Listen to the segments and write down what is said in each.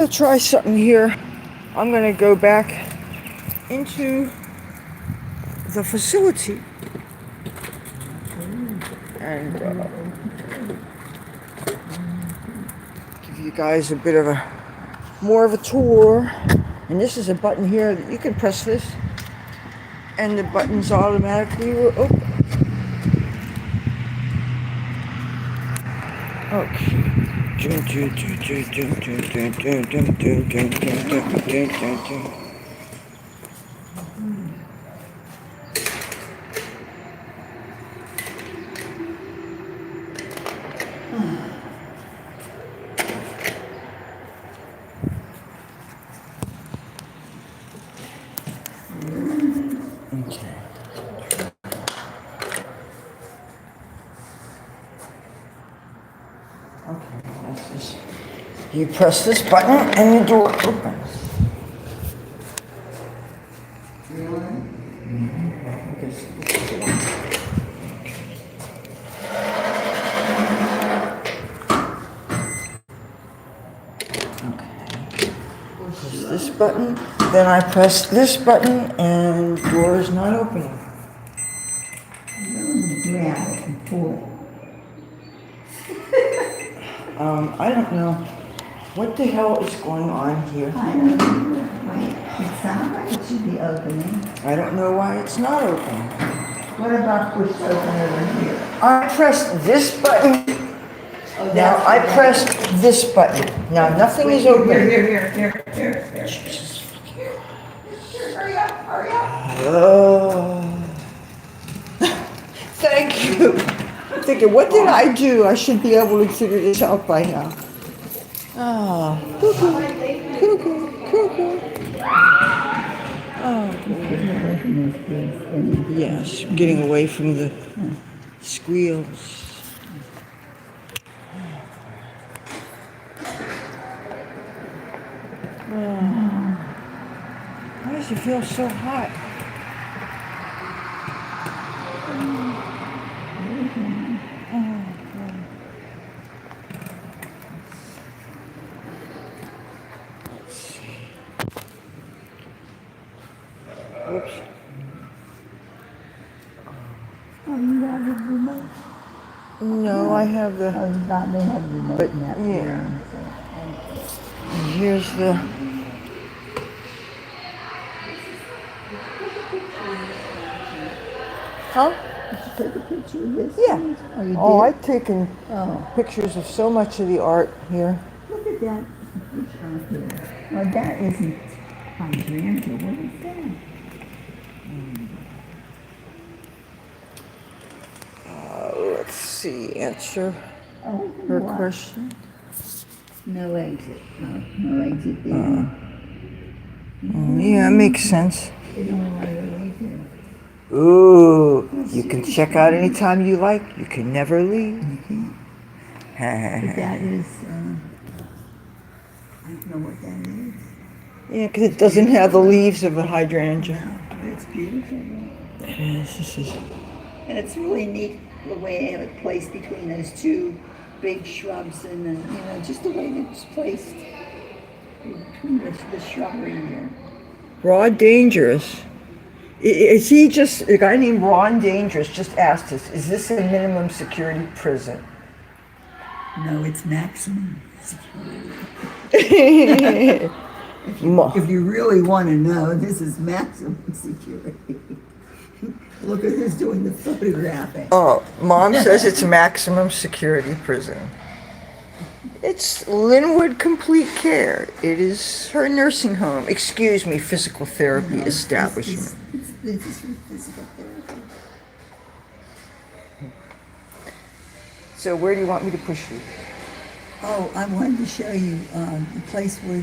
Let's try something here. I'm going to go back into the facility and give you guys a bit of more of a tour. And this is a button here that you can press this and the buttons automatically will open. Okay. You press this button and the door opens. This button, then I press this button and the door is not opening. Grab it and pull it. I don't know. What the hell is going on here? I don't know. Wait, it sounds like it should be opening. I don't know why it's not opening. What about push open over here? I pressed this button. Oh, Now I pressed this button. Now nothing is open. Here. Jesus. Hurry up. Oh. Thank you. I'm thinking, what did I do? I should be able to figure this out by now. Ah, cuckoo. Oh, yes, getting away from the squeals. Why does it feel so hot? Whoops. Oh, you have the remote? No, I have the. Oh, you thought they had the remote But, in that yeah. room. Here's the. Huh? Did you take a picture of this? Yeah. Oh, you did? Oh, I've taken Oh, pictures of so much of the art here. look at that picture on here. Well, that isn't hydrangea. What is that? Let's see. Answer Oh, her what? question. No exit. No exit there. Yeah, it makes sense. They don't allow you to leave here. Ooh, you can check out anytime you like. You can never leave. But that is, I don't know what that is. Yeah, because it doesn't have the leaves of a hydrangea. It's beautiful. It is. This is. And it's really neat the way they have it placed between those two big shrubs and then, just the way it's placed between the shrubbery here. Ron Dangerous. Is he just, a guy named Ron Dangerous just asked us, is this a minimum security prison? No, it's maximum security. Ma- If you really want to know, this is maximum security. Look at who's doing the photographing. Oh, Mom says it's maximum security prison. It's Linwood Complete Care. It is her nursing home. Excuse me, physical therapy establishment. This is for physical therapy. So where do you want me to push you? Oh, I wanted to show you the place where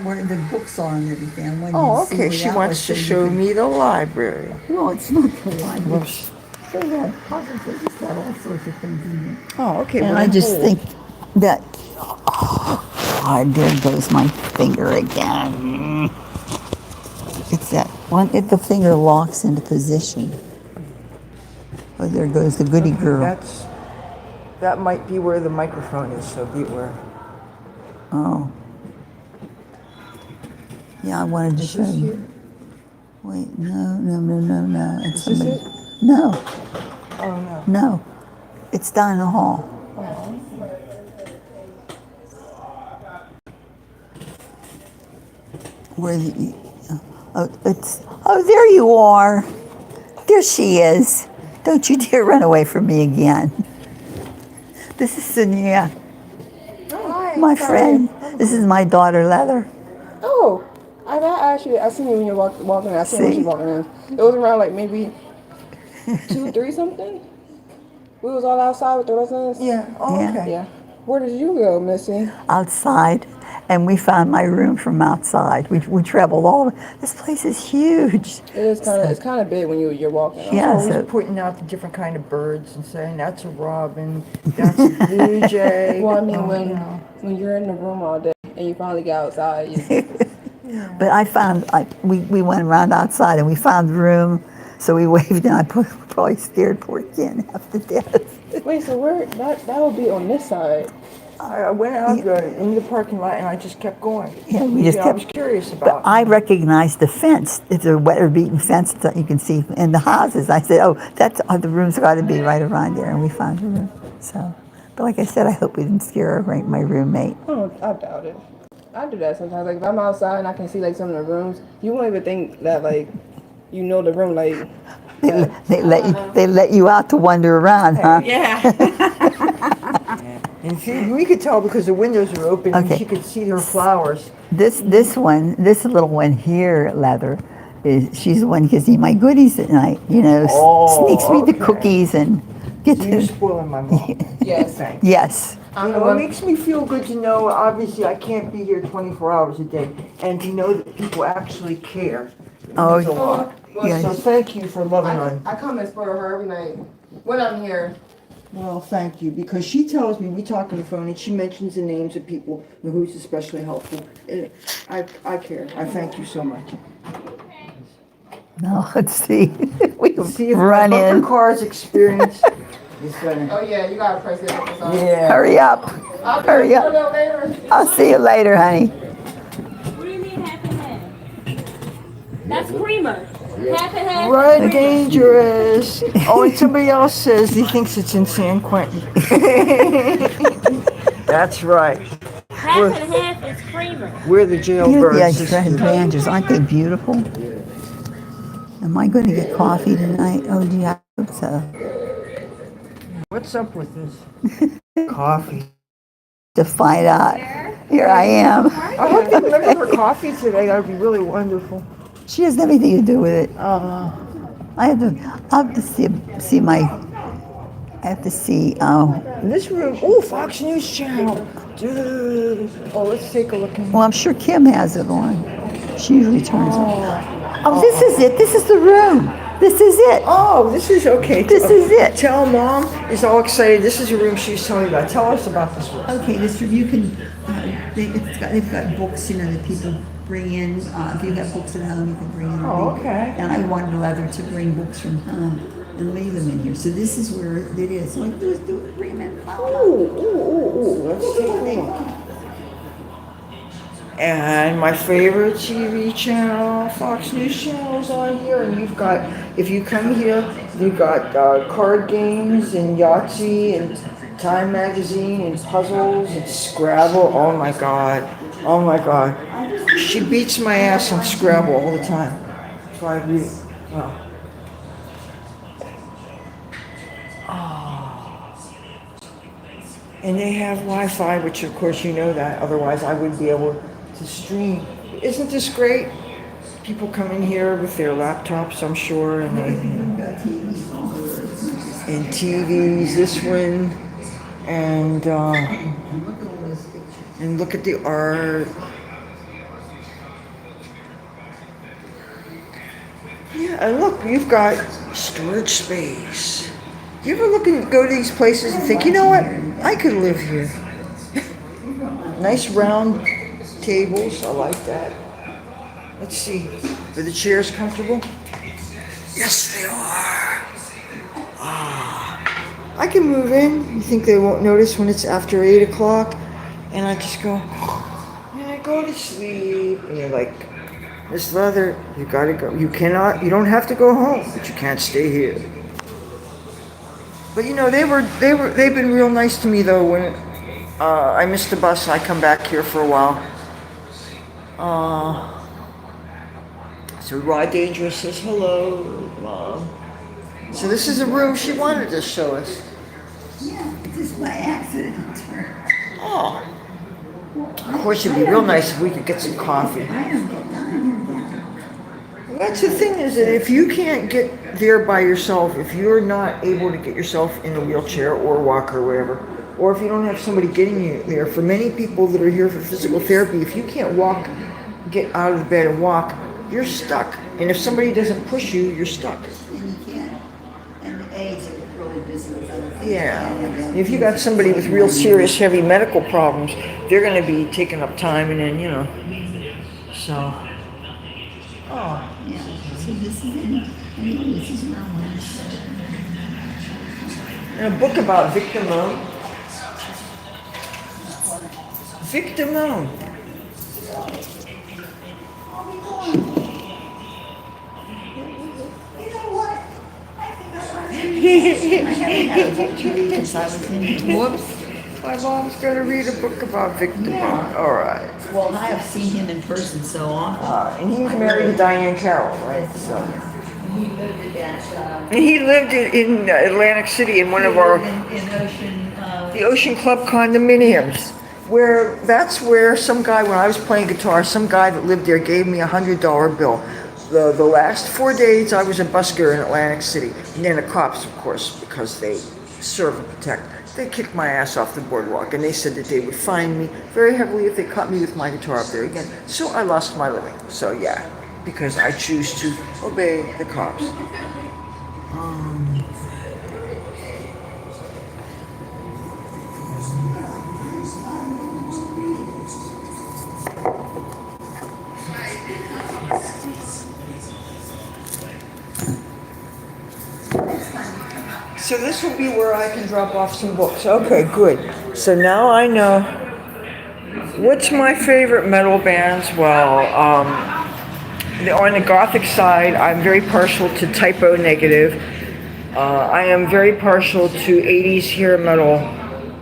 where the books are and everything. I wanted Oh, to see okay. where She that wants was to so you show could- me the library. Well, it's not the library. Whoops. They had puzzles. They just had all sorts of things in there. Oh, okay. And well, I then just hold. think that, God, there goes my finger again. It's that one, the finger locks into position. Oh, there goes the goody girl. That might be where the microphone is, so beware. Oh. Yeah, I wanted to Is show this you. here? Wait, no. It's Is this somebody. it? No, Oh no. no. It's down in the hall. Oh. Where the, oh, there you are. There she is. Don't you dare run away from me again. This is Sonia, Hi. my Sorry. friend. This is my daughter, Leather. Oh. I seen you when you walking in. I seen when she See? walking in. It was around like maybe 2, 3 something. We was all outside with the residents. Yeah. Oh, Yeah. okay. Yeah. Where did you go, Missy? Outside, and we found my room from outside. We traveled all. This place is huge. It's kind of big when you're walking. Yeah. Always So pointing out the different kind of birds and saying that's a robin, that's a blue jay. Well, I mean, Oh, when no. when you're in the room all day and you finally get outside, you, But I found, we went around outside and we found the room, so we waved and I probably scared poor Ken half to death. wait. So where that would be on this side? I went out into the parking lot and I just kept going. Yeah, we just I kept. was curious But about. I recognized the fence. It's a weather beaten fence that you can see in the houses. I said, oh, the room's got to be right around there. And we found the room. So, but like I said, I hope we didn't scare my roommate. Oh, I doubt it. I do that sometimes. Like if I'm outside and I can see like some of the rooms, you won't even think that like you know the room like. They let you out to wander around, huh? And we could tell because the windows were open and Okay. she could see her flowers. This little one here, Leather, she's the who gives me my goodies at night. Oh, Sneaks me the okay. cookies and gets You're the. spoiling my mom. Yes. Thanks. Yes. I'm the It one. makes me feel good to know, obviously, I can't be here 24 hours a day, and to know that people actually care. It Oh, means a lot. yeah. So thank you for loving on. I come and spoil her every night when I'm here. Well, thank you, because she tells me, we talk on the phone, and she mentions the names of people who's especially helpful. I care. I thank you so much. No, let's see. We can See if run my bumper in. cars experience is gonna. Oh yeah, you gotta press it. Yeah. Hurry up. I'll do Hurry it up. a little later. I'll see you later, honey. What do you mean half and half? That's creamer. Half and half. Run dangerous. Oh, and somebody else says he thinks it's in San Quentin. That's right. Half and half is creamer. We're the Look jailbirds. at the extravagance. Aren't they beautiful? Am I going to get coffee tonight? Oh, gee, I hope so. What's up with this? Coffee. To find out. Here I am. I hope you remember her coffee today. That would be really wonderful. She has nothing to do with it. I have to see my. I have to see. In this room, oh, Fox News Channel. Dude. Oh, let's take a look in. Well, I'm sure Kim has it on. She usually turns it. Oh, this is it. This is the room. This is it. Oh, this is okay. This is it. Tell Mom is all excited. This is a room she's telling me about. Tell us about this room. Okay, this room you can. They've got books, that people bring in. If you have books at home, you can bring in. Oh, okay. And I wanted Leather to bring books from home and leave them in here. So this is where it is. So do it, bring them in. Ooh. Let's take a look. And my favorite TV channel, Fox News Channel, is on here. And you've got, if you come here, you've got card games and Yahtzee and Time Magazine and puzzles and Scrabble. Oh my God. Oh my God. She beats my ass on Scrabble all the time. So I really, well. And they have Wi-Fi, which of course you know that, otherwise I wouldn't be able to stream. Isn't this great? People come in here with their laptops, I'm sure, and TVs, this one, and look at the art. Yeah, and look, you've got storage space. You ever go to these places and think, you know what? I could live here. Nice round tables. I like that. Let's see. Are the chairs comfortable? Yes, they are. I can move in. You think they won't notice when it's after 8 o'clock? And I just go, and I go to sleep. And you're like, Miss Leather, you gotta go. You don't have to go home, but you can't stay here. But you know, they've been real nice to me though. When I missed the bus, I come back here for a while. So Rod Dangerous says hello, Mom. So this is a room she wanted to show us. Yeah, just by accident. Oh. Of course, it'd be real nice if we could get some coffee. I don't get done. That's the thing is that if you can't get there by yourself, if you're not able to get yourself in a wheelchair or a walker or whatever, or if you don't have somebody getting you there, for many people that are here for physical therapy, if you can't walk, get out of the bed and walk, you're stuck. And if somebody doesn't push you, you're stuck. And you can't. And the aides are really busy with other things. Yeah. If you got somebody with real serious heavy medical problems, they're going to be taking up time and then, so. Oh. Yeah. So this is anyway, this is my one. And a book about victimhood. Victimhood. You know what? I Whoops. My mom's going to read a book about victimhood. Yeah. All right. Well, I have seen him in person so often. And he was married to Diane Carroll, right? So. He lived at And he lived in Atlantic City in one of our in Ocean. the Ocean Club condominiums, that's where some guy, when I was playing guitar, some guy that lived there gave me $100 bill. The last 4 days I was a busker in Atlantic City. And then the cops, of course, because they serve and protect, they kicked my ass off the boardwalk, and they said that they would fine me very heavily if they caught me with my guitar up there again. So I lost my living. So yeah, because I choose to obey the cops. So this will be where I can drop off some books. Okay, good. So now I know. What's my favorite metal bands? Well, on the gothic side, I'm very partial to Typo Negative. I am very partial to 80s hair metal.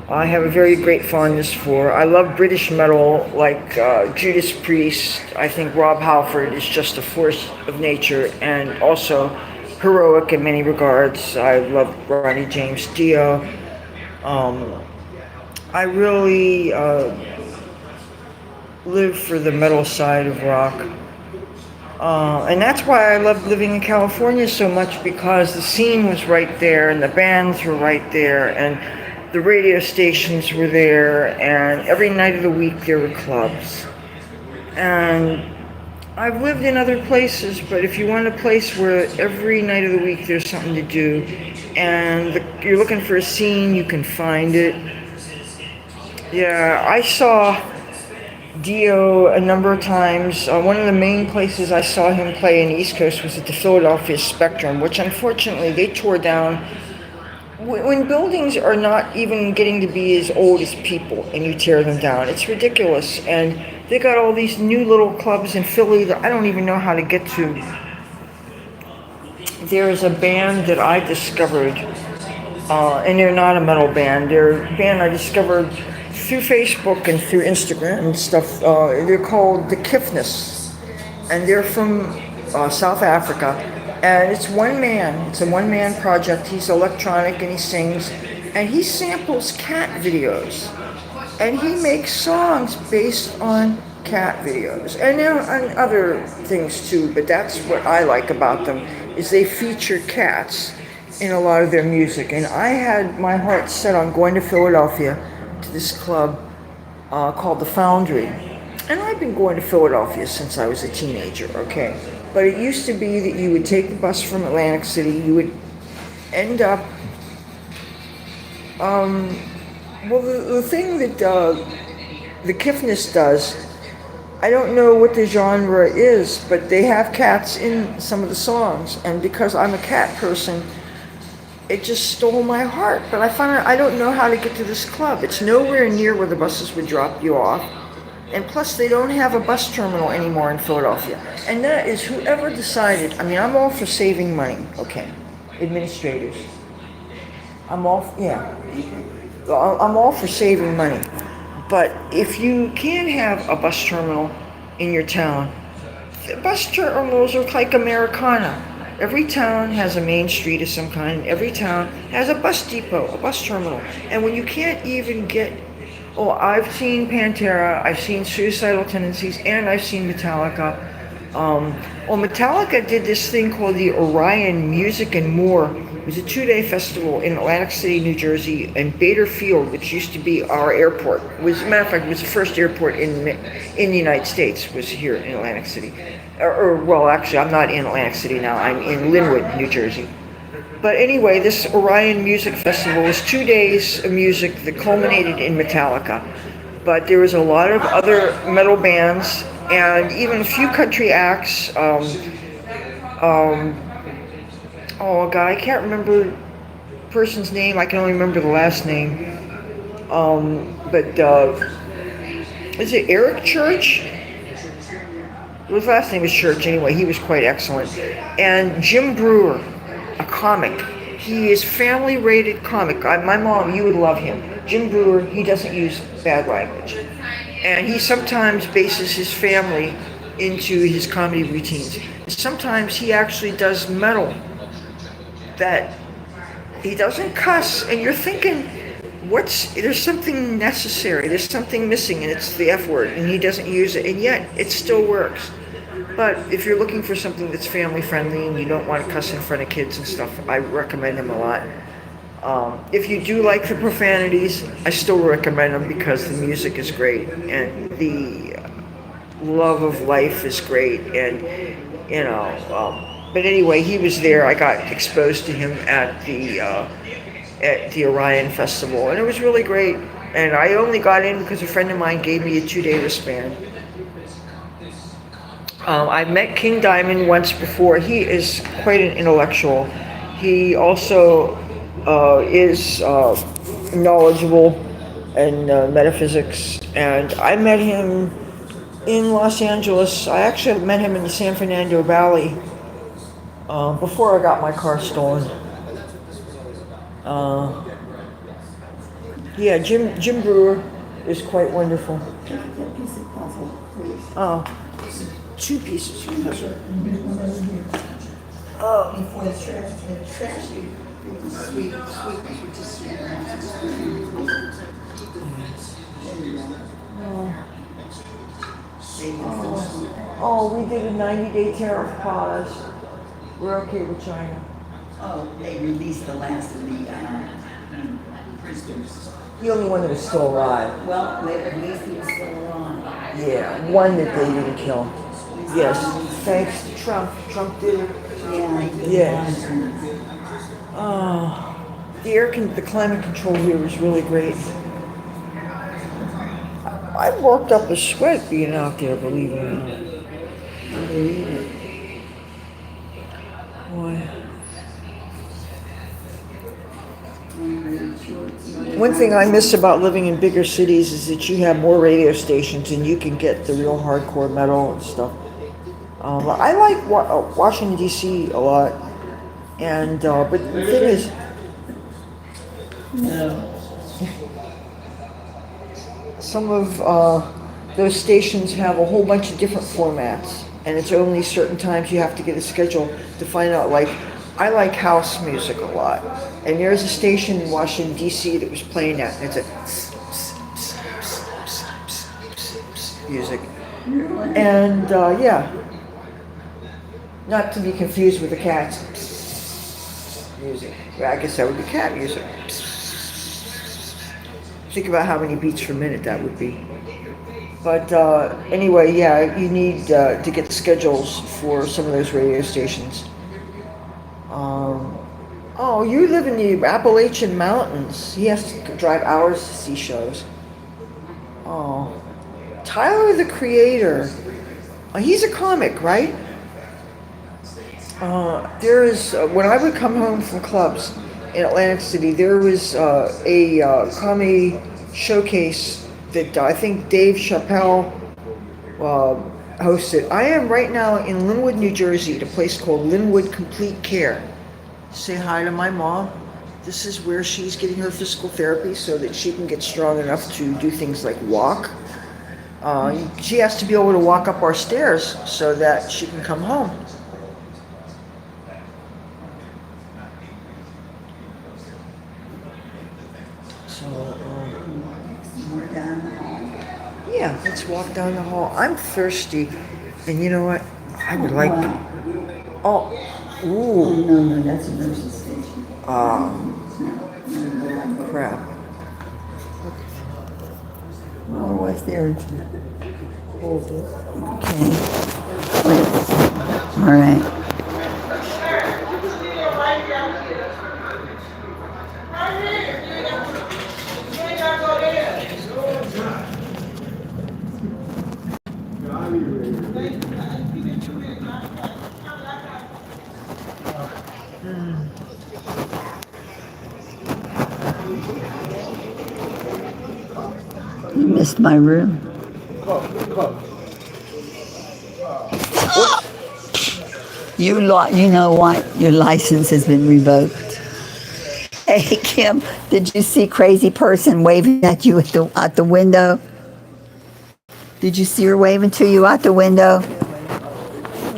I have a very great fondness for. I love British metal like Judas Priest. I think Rob Halford is just a force of nature, and also heroic in many regards. I love Ronnie James Dio. I really live for the metal side of rock. And that's why I loved living in California so much, because the scene was right there, and the bands were right there, and the radio stations were there, and every night of the week there were clubs. And I've lived in other places, but if you want a place where every night of the week there's something to do, and you're looking for a scene, you can find it. Yeah, I saw Dio a number of times. One of the main places I saw him play in the East Coast was at the Philadelphia Spectrum, which unfortunately they tore down. When buildings are not even getting to be as old as people and you tear them down, it's ridiculous. And they got all these new little clubs in Philly that I don't even know how to get to. There's a band that I discovered, and they're not a metal band. They're a band I discovered through Facebook and through Instagram and stuff. They're called The Kiffness, and they're from South Africa. And it's one man. It's a one-man project. He's electronic and he sings, and he samples cat videos, and he makes songs based on cat videos, and there are other things too. But that's what I like about them, is they feature cats in a lot of their music. And I had my heart set on going to Philadelphia to this club called the Foundry, and I've been going to Philadelphia since I was a teenager. Okay. But it used to be that you would take the bus from Atlantic City, you would end up, the thing that the Kiffness does, I don't know what the genre is, but they have cats in some of the songs, and because I'm a cat person, it just stole my heart. But I found out I don't know how to get to this club. It's nowhere near where the buses would drop you off. And plus, they don't have a bus terminal anymore in Philadelphia. And that is whoever decided. I mean, I'm all for saving money. Okay, administrators. I'm all for saving money. But if you can't have a bus terminal in your town, the bus terminals are like Americana. Every town has a main street of some kind. Every town has a bus depot, a bus terminal. And when you can't even get... Oh, I've seen Pantera, I've seen Suicidal Tendencies, and I've seen Metallica. Metallica did this thing called the Orion Music and More. It was a 2-day festival in Atlantic City, New Jersey, and Bader Field, which used to be our airport. As a matter of fact, it was the first airport in the United States, was here in Atlantic City. Well, actually, I'm not in Atlantic City now. I'm in Linwood, New Jersey. But anyway, this Orion Music Festival was 2 days of music that culminated in Metallica. But there was a lot of other metal bands and even a few country acts. Oh God, I can't remember the person's name. I can only remember the last name. Is it Eric Church? His last name is Church anyway. He was quite excellent. And Jim Brewer, a comic. He is family rated comic. My mom, you would love him. Jim Brewer, he doesn't use bad language. And he sometimes bases his family into his comedy routines. Sometimes he actually does metal that he doesn't cuss, and you're thinking, there's something necessary, there's something missing, and it's the F word, and he doesn't use it, and yet it still works. But if you're looking for something that's family friendly and you don't want to cuss in front of kids and stuff, I recommend him a lot. If you do like the profanities, I still recommend them because the music is great and the love of life is great, and but anyway, he was there. I got exposed to him at the Orion Festival, and it was really great. And I only got in because a friend of mine gave me a 2-day wristband. I met King Diamond once before. He is quite an intellectual. He also is knowledgeable in metaphysics, and I met him in Los Angeles. I actually met him in the San Fernando Valley before I got my car stolen. Jim Brewer is quite wonderful. Oh, 2 pieces of puzzle. Oh. Oh, we did a 90-day tariff pause. We're okay with China. Oh, they released the last of the prisoners. The only one that was still alive. Well, at least he was still alive. Yeah, one that they didn't kill. Yes, thanks to Trump. Trump did it. Yeah. Yes. Oh, the climate control here was really great. I worked up a sweat being out there, believe it or not. Believe it. Boy. One thing I miss about living in bigger cities is that you have more radio stations and you can get the real hardcore metal and stuff. I like Washington D.C. a lot, and but the thing is, some of those stations have a whole bunch of different formats, and it's only certain times you have to get a schedule to find out. Like, I like house music a lot, and there's a station in Washington D.C. that was playing that, and it's a music, and not to be confused with the cat's music. Well, I guess that would be cat music. Think about how many beats per minute that would be. But anyway, you need to get schedules for some of those radio stations. Oh, you live in the Appalachian Mountains. He has to drive hours to see shows. Oh, Tyler the Creator. He's a comic, right? When I would come home from clubs, in Atlantic City, there was a comedy showcase that I think Dave Chappelle hosted. I am right now in Linwood, New Jersey, at a place called Linwood Complete Care. Say hi to my mom. This is where she's getting her physical therapy so that she can get strong enough to do things like walk. She has to be able to walk up our stairs so that she can come home. So, We're down the hall. yeah, let's walk down the hall. I'm thirsty, and you know what? I would like. Oh, Oh, ooh, no, that's a nurse's station. crap. Or was there? Hold it. Okay. All right. You missed my room. You know what? Your license has been revoked. Hey Kim, did you see crazy person waving at you at the window? Did you see her waving to you out the window?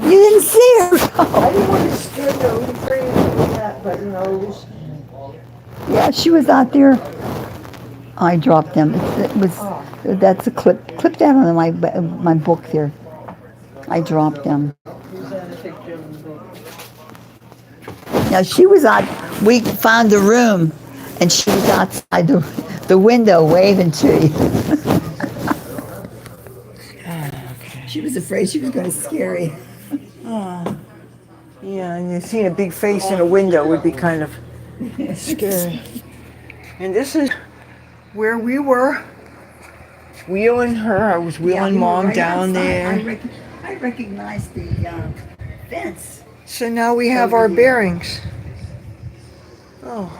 You didn't see her. I didn't want to scare the little crazy like that, but you know, it was. Yeah, she was out there. I dropped them. That's a clip. Clip that on my book there. I dropped them. Now she was out. We found the room, and she was outside the window waving to you. She was afraid she was going to scare you. Yeah, and seeing a big face in a window would be kind of scary. And this is where we were wheeling her. I was wheeling Mom down there. I recognized the fence. So now we have our bearings. Oh.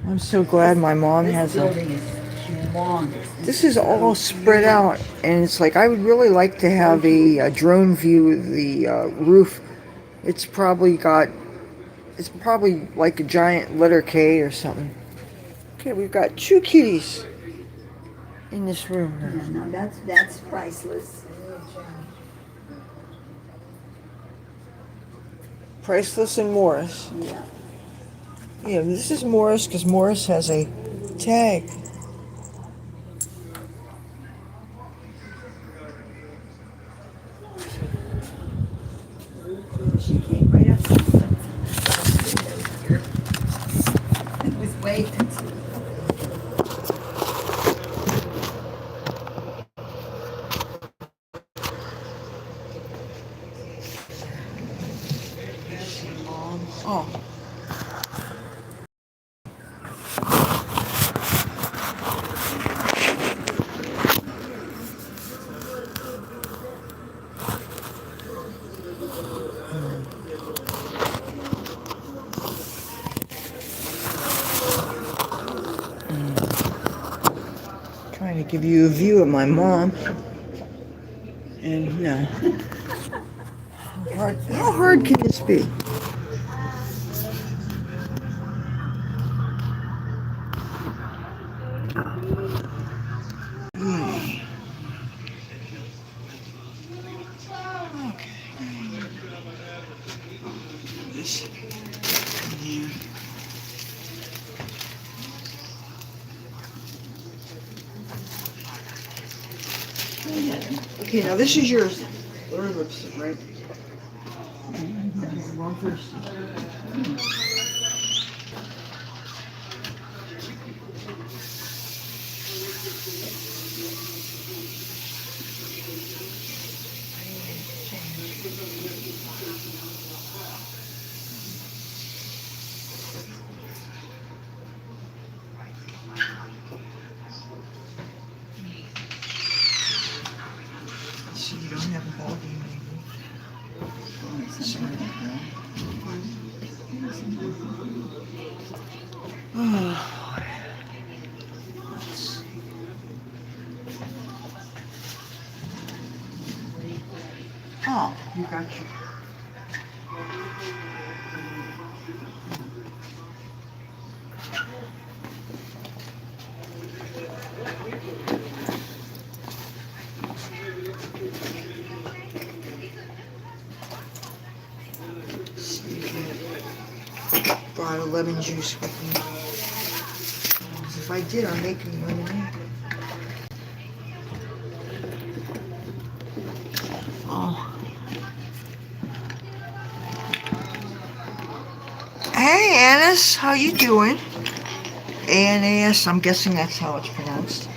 I'm so glad my mom has a. Building is humongous. This is all spread out, and it's like I would really like to have a drone view of the roof. It's probably like a giant letter K or something. Okay, we've got 2 kitties in this room. Yeah, no, that's priceless. Priceless and Morris. Yeah. Yeah, this is Morris because Morris has a tag. She came right up. It was waiting. Oh. Trying to give you a view of my mom. And no. How hard can this be? Okay, now this is yours. Third lipstick, right? One first. So you don't have a ball game anymore. Oh, You got you. Brought a lemon juice with me. 'Cause if I did, I'm making lemonade. oh. Hey, Annis, how you doing? A-N-A-S, I'm guessing that's how it's pronounced.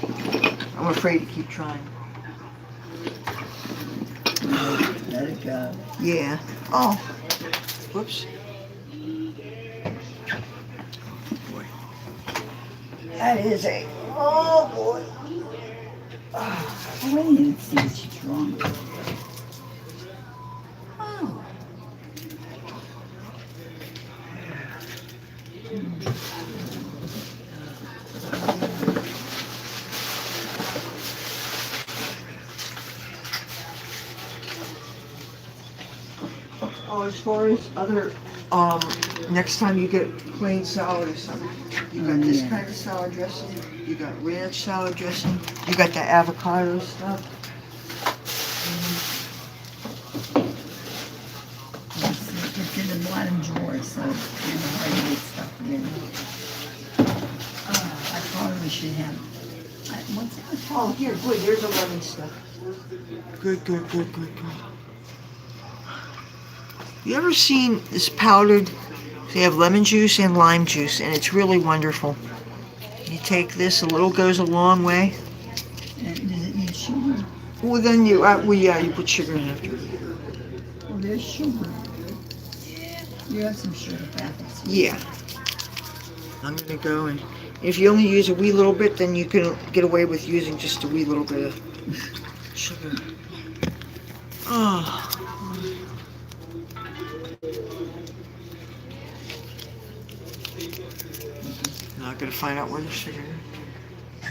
I'm afraid to keep trying. Let it go. Yeah. Oh. Whoops. Boy. That is a... Oh, boy. Oh, wait a minute, see what she's wrong. Oh. Oh, as far as other, next time you get plain salad or something, you got this kind of salad dressing, you got ranch salad dressing, you got the avocado stuff. It's in the bottom drawer, so it's kind of hard to get stuff in. I probably should have. What's that? Oh, here, good, there's the lemon stuff. Good, good, good, good, good. You ever seen this powdered? They have lemon juice and lime juice, and it's really wonderful. You take this, a little goes a long way. Does it need sugar? Well, then you, well, yeah, you put sugar in after. Well, there's sugar. You have some sugar packets. Yeah. I'm gonna go, and if you only use a wee little bit, then you can get away with using just a wee little bit of sugar. Oh. Now I gotta find out where the sugar is.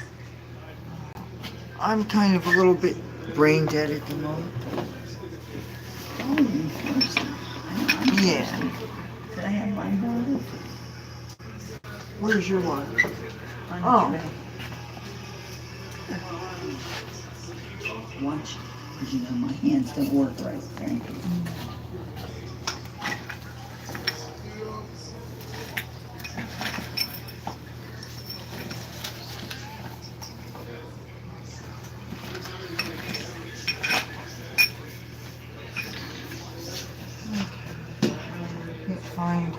I'm kind of a little bit brain dead at the moment. Oh, you thirsty. I'm Yeah. thirsty. Could I have my bottle? Where's your one? On Oh. the tray. Watch, because you know my hands don't work right. Thank you. Can't find.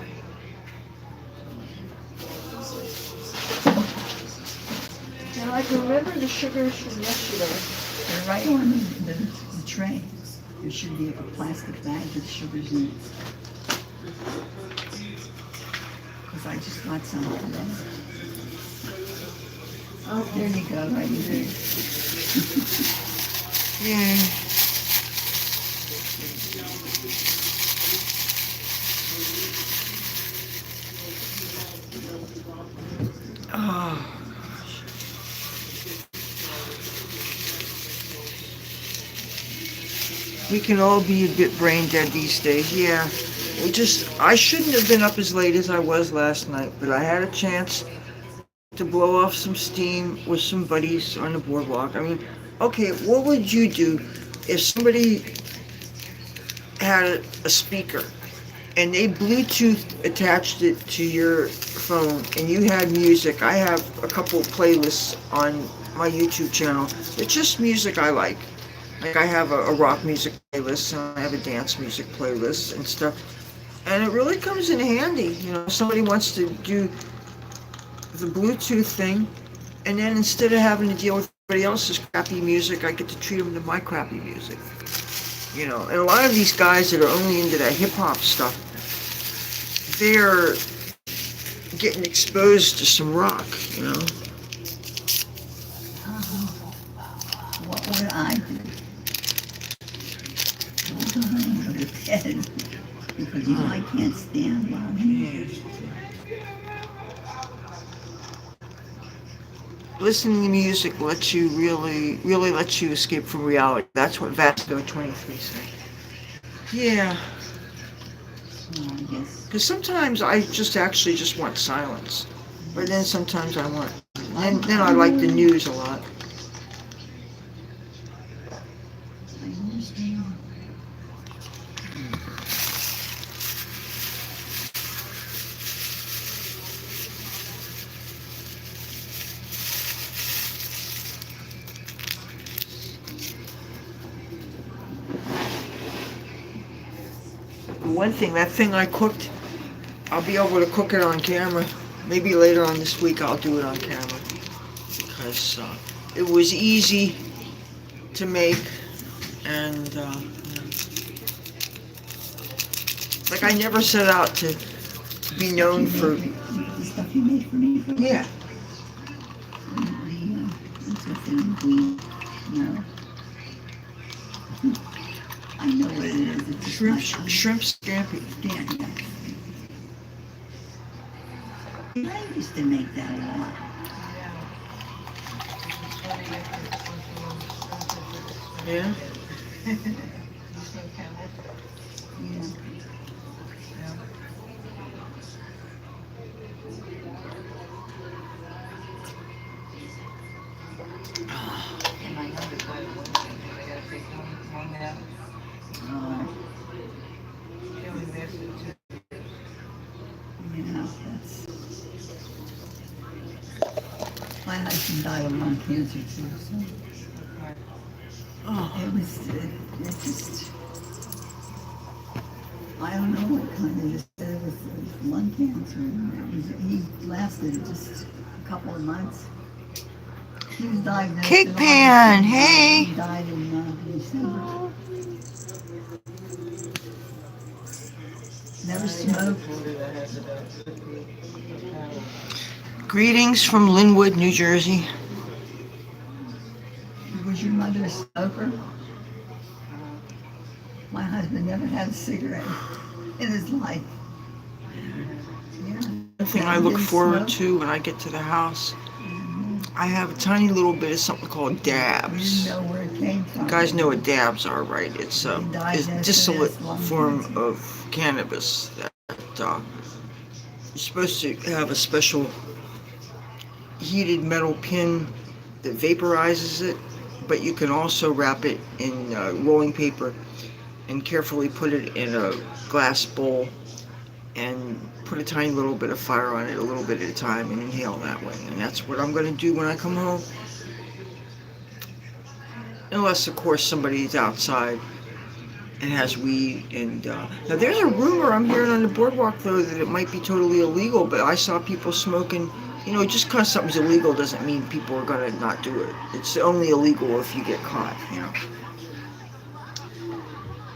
And I can remember the sugars from yesterday. They're right on the tray. There should be a plastic bag with sugars in it. Because I just got some of them. Oh, there you go, right there. Yeah. Oh. We can all be a bit brain dead these days, yeah. I shouldn't have been up as late as I was last night, but I had a chance to blow off some steam with some buddies on the boardwalk. I mean, okay, what would you do if somebody had a speaker and they Bluetooth attached it to your phone and you had music? I have a couple of playlists on my YouTube channel. It's just music I like. Like I have a rock music playlist and I have a dance music playlist and stuff. And it really comes in handy, you know, if somebody wants to do the Bluetooth thing, and then instead of having to deal with everybody else's crappy music, I get to treat them to my crappy music. You know, and a lot of these guys that are only into that hip-hop stuff, they're getting exposed to some rock, you know. What would I do? I'm go to bed. Because you know I can't stand while I'm here. Listening to music lets you really lets you escape from reality. That's what Vasco 23 said. Yeah, Well, I guess. because sometimes I actually just want silence. But then sometimes I want, then I like the news a lot. I understand. One thing, that thing I cooked, I'll be able to cook it on camera. Maybe later on this week I'll do it on camera. Because it was easy to make, and like I never set out to be known for. The stuff you made for me. Yeah. That's within we know. I know what it is. It's just Shrimp scampi. Yeah. I used to make that a lot. Yeah. Yeah. Yeah, that's. My husband died of lung cancer too, so Oh. it just. I don't know what kind of just said it was lung cancer. And he lasted just a couple of months. He was diagnosed. Cake in pan, August, hey. He died in December. Never smoked. Greetings from Linwood, New Jersey. Was your mother a smoker? My husband never had a cigarette in his life. Yeah. One thing I look forward to when I get to the house, I have a tiny little bit of something called We dabs. didn't know where it came from. You guys know what dabs are, right? It's a distillate form of cannabis that you're supposed to have a special heated metal pin that vaporizes it, but you can also wrap it in rolling paper and carefully put it in a glass bowl and put a tiny little bit of fire on it a little bit at a time and inhale that way. And that's what I'm going to do when I come home. Unless, of course, somebody's outside and has weed. And now there's a rumor I'm hearing on the boardwalk, though, that it might be totally illegal, but I saw people smoking. You know, just because something's illegal doesn't mean people are going to not do it. It's only illegal if you get caught, you know.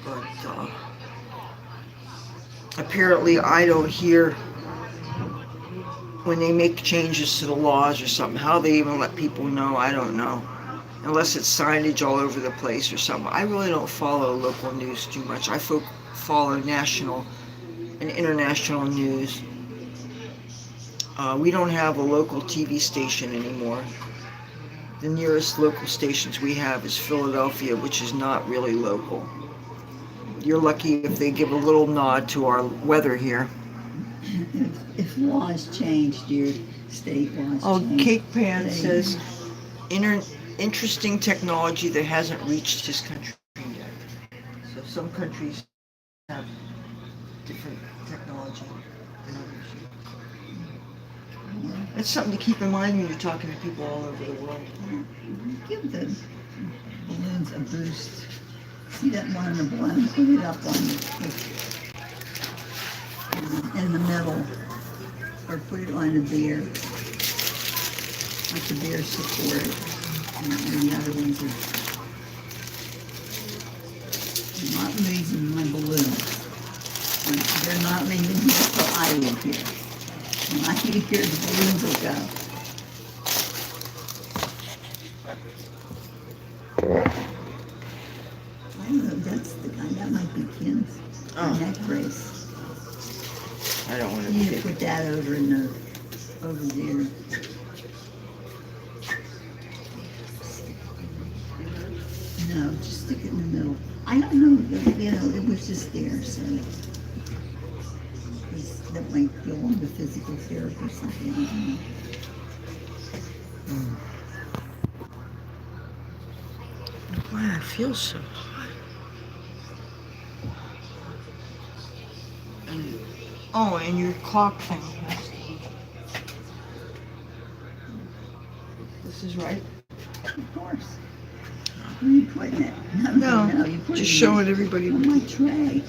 But apparently I don't hear when they make changes to the laws or something, how they even let people know, I don't know. Unless it's signage all over the place or something. I really don't follow local news too much. I follow national and international news. We don't have a local TV station anymore. The nearest local stations we have is Philadelphia, which is not really local. You're lucky if they give a little nod to our weather here. If laws changed, your state laws changed. Cake Pan says, interesting technology that hasn't reached his country yet. So some countries have different technology than others. That's something to keep in mind when you're talking to people all over the world. Give the balloons a boost. See that one in the balloon? Put it up on in the middle, or put it on the beer. Let the beer support it, and the other ones are not leaving my balloon. They're not leaving here till I leave here. When I leave here, the balloons will go. I don't know, that might be Ken's neck brace. I don't want to You need to put that over there. No, No, just stick it in the middle. I don't know, you know, it was just there, so. That might go on the physical therapy or something, I don't know. Why I feel so hot. And your clock thing. This is right. Of course. Where are you putting it? No, you put just it showing everybody. on my tray.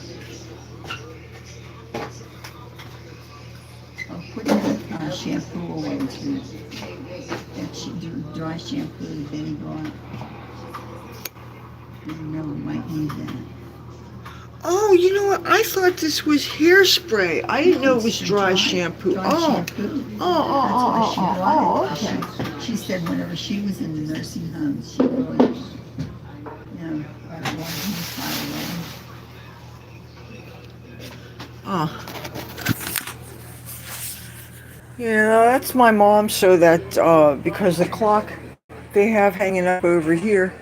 I'll put the shampoo away too. That dry shampoo that Benny bought. I don't know, we might need that. Oh, you know what? I thought this was hairspray. I didn't know it was dry shampoo. Shampoo. Oh, okay. She said whenever she was in the nursing home, she really, you know, wanted to try Oh. Yeah, that's my mom, so that because the clock they have hanging up over here,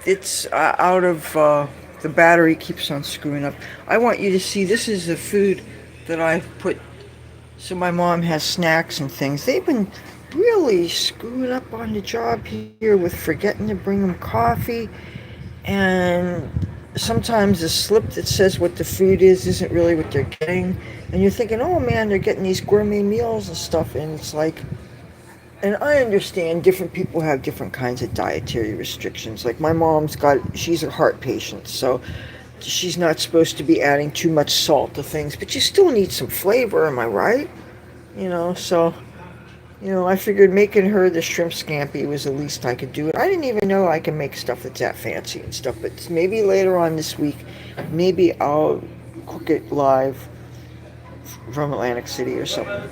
it's out of the battery keeps on screwing up. I want you to see this is the food that I've put. So my mom has snacks and things. They've been really screwing up on the job here with forgetting to bring them coffee, and sometimes the slip that says what the food is isn't really what they're getting, and you're thinking, oh man, they're getting these gourmet meals and stuff, and it's like, and I understand different people have different kinds of dietary restrictions. Like my mom's she's a heart patient, so she's not supposed to be adding too much salt to things, but you still need some flavor, am I right? So I figured making her the shrimp scampi was the least I could do. I didn't even know I can make stuff that's that fancy and stuff, but maybe later on this week, maybe I'll cook it live from Atlantic City or something.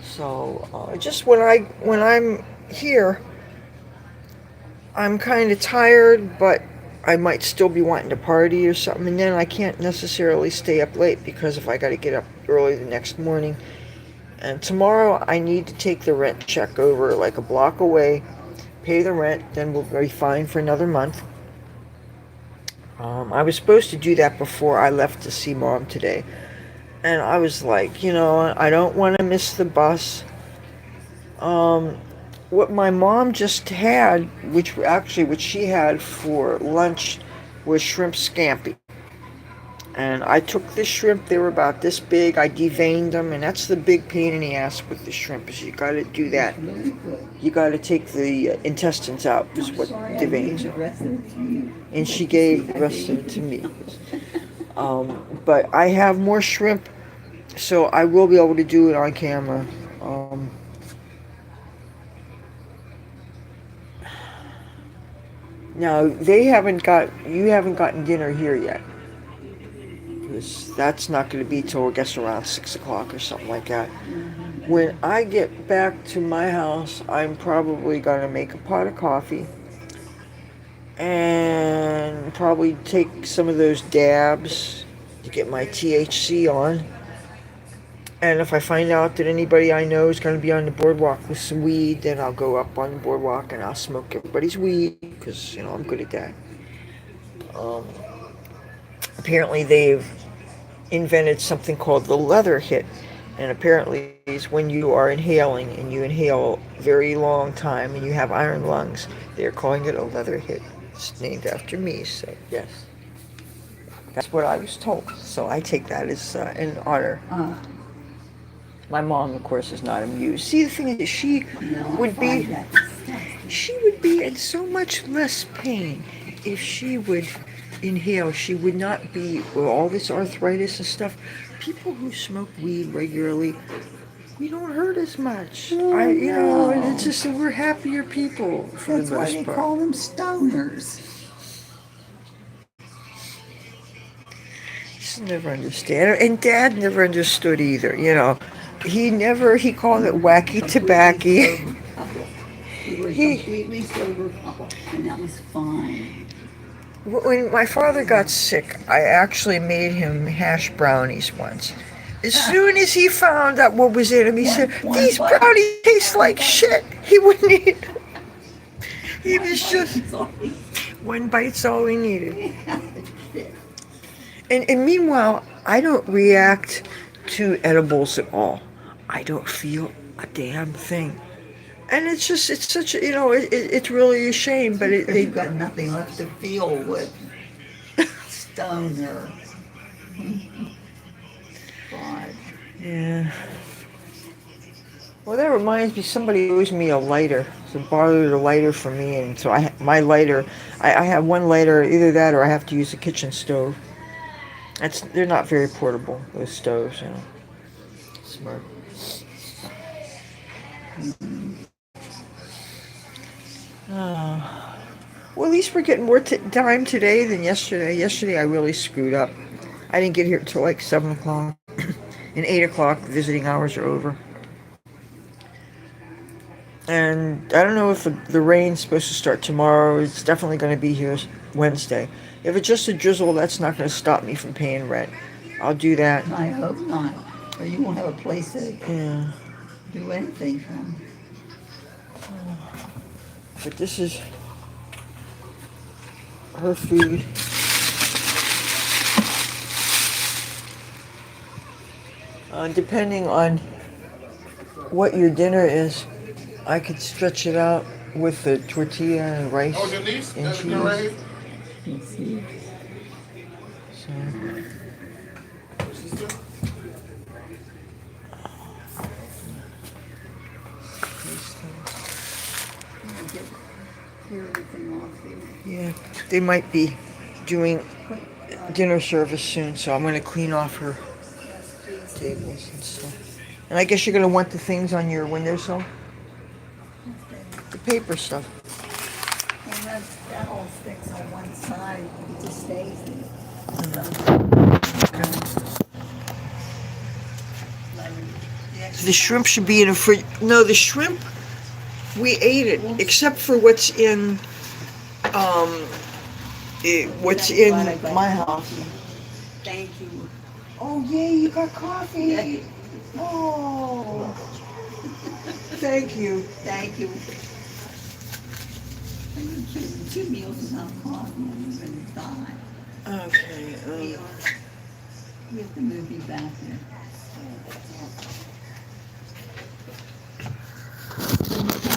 So just when I'm here, I'm kind of tired, but I might still be wanting to party or something, and then I can't necessarily stay up late because if I got to get up early the next morning. And tomorrow I need to take the rent check over like a block away, pay the rent, then we'll be fine for another month. I was supposed to do that before I left to see Mom today. And I was like, I don't want to miss the bus. What my mom just had, which she had for lunch, was shrimp scampi. And I took the shrimp, they were about this big, I deveined them, and that's the big pain in the ass with the shrimp, is you gotta do that. You gotta take the intestines out, is what deveins them. And she gave the rest of it to me. But I have more shrimp, so I will be able to do it on camera. Now, you haven't gotten dinner here yet. That's not going to be till I guess around 6 o'clock or something like that. When I get back to my house, I'm probably going to make a pot of coffee and probably take some of those dabs to get my THC on. And if I find out that anybody I know is going to be on the boardwalk with some weed, then I'll go up on the boardwalk and I'll smoke everybody's weed because I'm good at that. Apparently they've invented something called the leather hit, and apparently it's when you are inhaling and you inhale a very long time and you have iron lungs, they're calling it a leather hit. It's named after me, so yes, that's what I was told, so I take that as an honor. My mom, of course, is not amused. See, the thing is, she would be in so much less pain if she would inhale. She would not be with all this arthritis and stuff. People who smoke weed regularly, we don't hurt as much. And it's just that we're happier people for That's the most why they part. call them stoners. Just never understand. And Dad never understood either. He called it wacky tobacco. We were a completely sober couple, and that was fine. When my father got sick, I actually made him hash brownies once. As soon as he found out what was in them, he said, "These brownies taste like shit." He wouldn't eat them. He was just, One bite's all we needed. And meanwhile, I don't react to edibles at all. I don't feel a damn thing. And it's such a, it's really a shame, but You've got nothing left to feel with stoner. God. yeah. Well, that reminds me, somebody owes me a lighter. So borrowed a lighter from me, and so my lighter, I have one lighter, either that or I have to use a kitchen stove. They're not very portable, those stoves, Smart. Oh. Well, at least we're getting more time today than yesterday. Yesterday I really screwed up. I didn't get here until like 7 o'clock. And 8 o'clock, visiting hours are over. And I don't know if the rain's supposed to start tomorrow. It's definitely going to be here Wednesday. If it's just a drizzle, that's not going to stop me from paying rent. I'll do that. I hope not. Or you won't have a place to Yeah. do anything from. But this is her food. Depending on what your dinner is, I could stretch it out with the tortilla and rice and cheese. Let's see. So. Hear everything off there. Yeah, they might be doing dinner service soon, so I'm going to clean off her tables and stuff. And I guess you're going to want the things on your windowsill? The paper stuff. And that all sticks on one side. It just stays there. The shrimp should be in a fridge. No, the shrimp, we ate it, except for what's in my house. Thank you. Oh, yay, you got coffee. Oh, thank you. Thank you. Two meals without coffee, I'm going to die. Okay. We have to move you back there.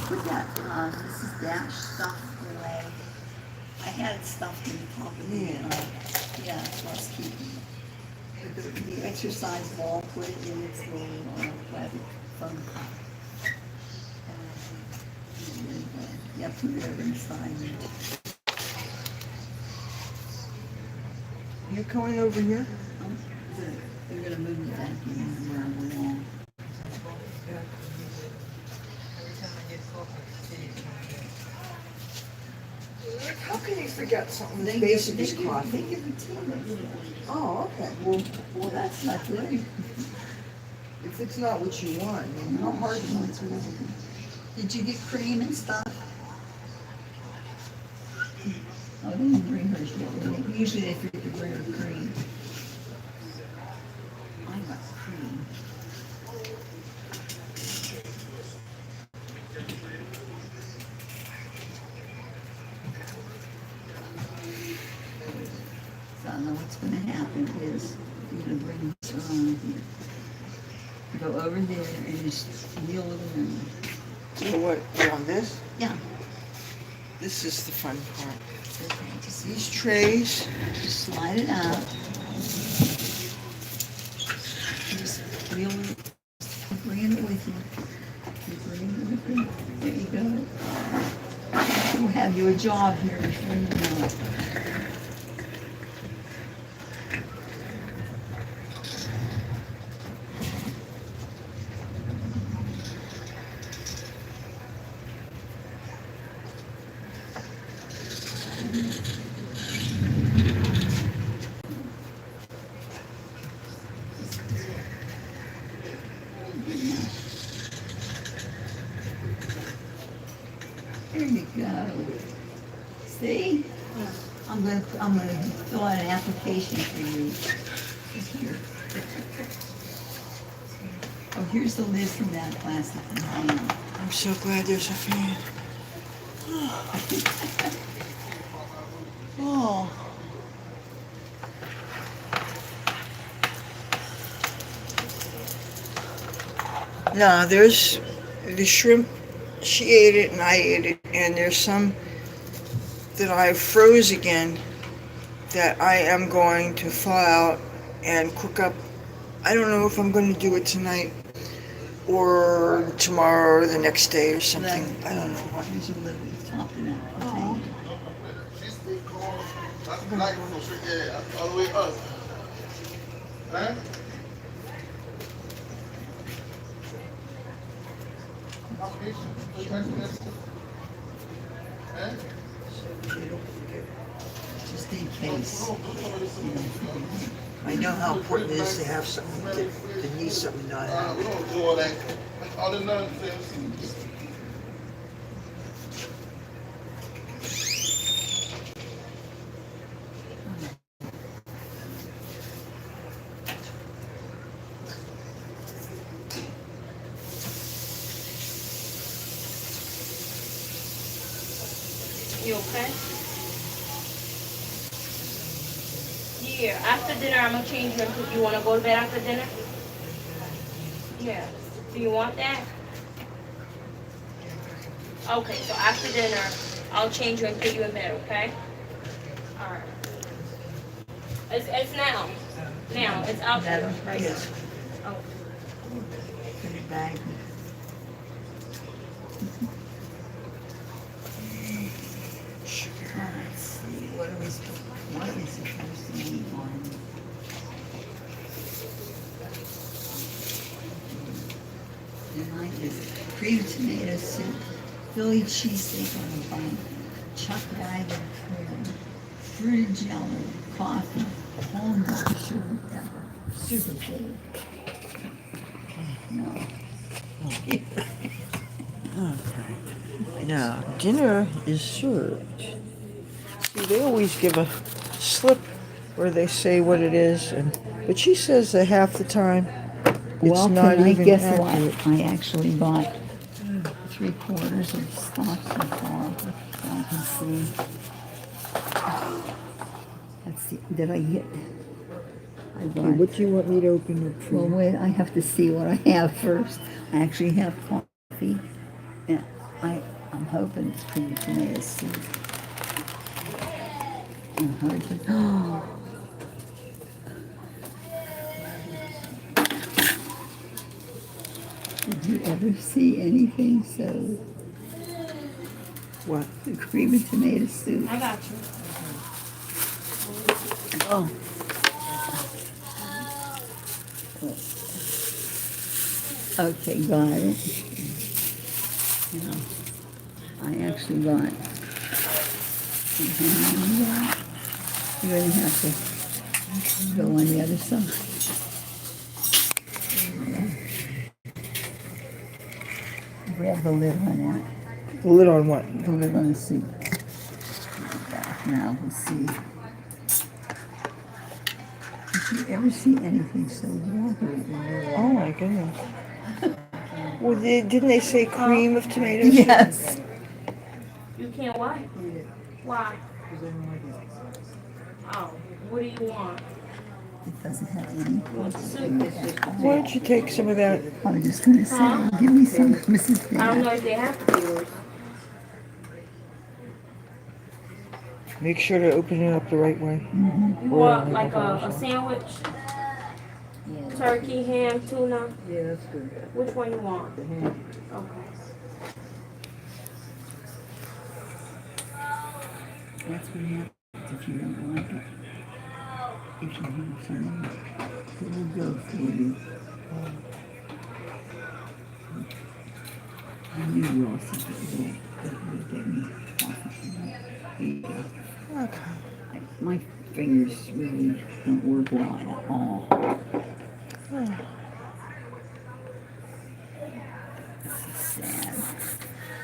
Put that Mrs. Dash stuff away. I had it stuffed in the top of the yeah, let's keep it. The exercise ball, put it in its little plastic phone cup. Yeah, put it over inside. You're coming over here? They're going to move me back in where I belong. How can you forget something as basic as coffee? They give you tea. Oh, okay. Well, that's not good. If it's not what you want, I mean, how hard is it? Did you get cream and stuff? Oh, they didn't bring hers yet. Usually they forget to bring her cream. I got cream. So I know what's going to happen is you're going to bring this around here. Go over there and just wheel it around. So what, you want this? Yeah. This is the fun part. Okay, just These trays. Just slide it out. Just wheel it. Bring it with you. You bring it with you. There you go. We'll have you a job here before you know it. There you go. See? I'm gonna fill out an application for you. Here. Oh, here's the lid from that plastic container. I'm so glad there's a fan. No, there's the shrimp. She ate it and I ate it, and there's some that I froze again that I am going to thaw out and cook up. I don't know if I'm going to do it tonight or tomorrow or the next day or something. I don't know. There's a little top in that container. All the way up. Huh? Just in case. I know how important it is to have something, to need something done. We don't do all that. All the nonsense. You okay? Yeah, after dinner I'm gonna change you. You wanna go to bed after dinner? Yeah. Do you want that? Okay, so after dinner I'll change you and put you in bed, okay? Alright. It's now. Now, it's out there, right? Yes. Oh. Put it back. Let's see, what are we supposed to eat on? Tonight is cream tomato soup, Philly cheesesteak on a bun, chuck wagon cream, fruit jelly, coffee, whole milk, sugar, pepper, super food. No. Now, dinner is served. See, they always give a slip where they say what it is, but she says that half the time it's Well, not tonight, even guess accurate. what? I actually bought 3/4 of stock so far. So I can see. Let's see. Did I get? I Okay, bought. what do you want me to open up for? Well, wait. I have to see what I have first. I actually have coffee, and I'm hoping it's cream tomato soup. I'm hoping. Did you ever see anything so? What? The cream and tomato soup. I got you. Oh. Okay, got it. Yeah. I actually got. You're gonna have to go on the other side. Grab the lid on that. The lid on what? The lid on the soup. Now we'll see. Did you ever see anything so watery? Oh my goodness. Well, didn't they say cream of tomatoes? Yes. You can't what? Why? Oh, what do you want? It doesn't have any. Why don't you take some of that? I was just gonna say, give me some, Mrs. I don't know Dad. if they have to be yours. Make sure to open it up the right way. You want like a sandwich? Turkey, ham, tuna? Yeah, that's good. Which one you want? The ham. Okay. That's what happens if you don't like it. If you have something, it will go for you. I knew Ross would get me coffee. Okay. My fingers really don't work well at all. This is sad.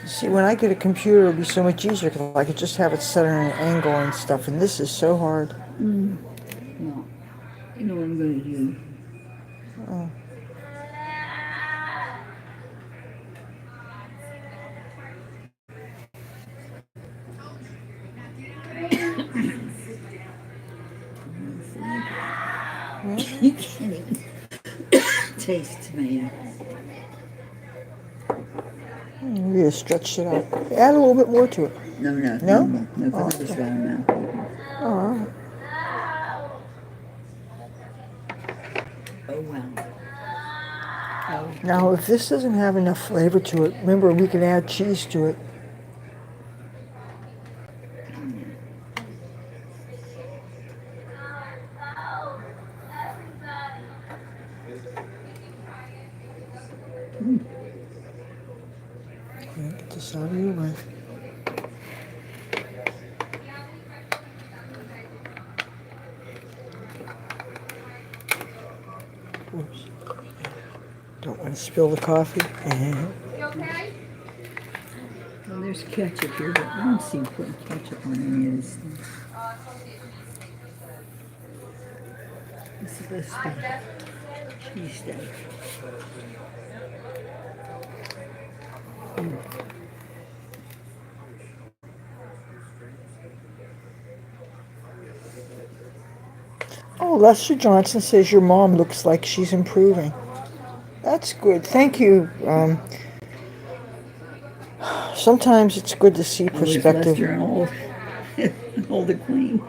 See, when I get a computer, it'll be so much easier because I could just have it set on an angle and stuff, and this is so hard. Well, you know what I'm going to do? Oh. You can't even taste tomato. You just stretched it out. Add a little bit more to it. No, No? no, because it was that amount. All right. Oh, wow. Oh, Now, if this doesn't have enough flavor to it, remember we can add cheese to it. Get this out of your way. Oops. Don't want to spill the coffee. well, there's ketchup here, but I don't see putting ketchup on any of this thing. This is supposed to be cheesesteak. Oh, Lester Johnson says your mom looks like she's improving. That's good. Thank you. Sometimes it's good to see perspective. Lester and old, old acquaintance.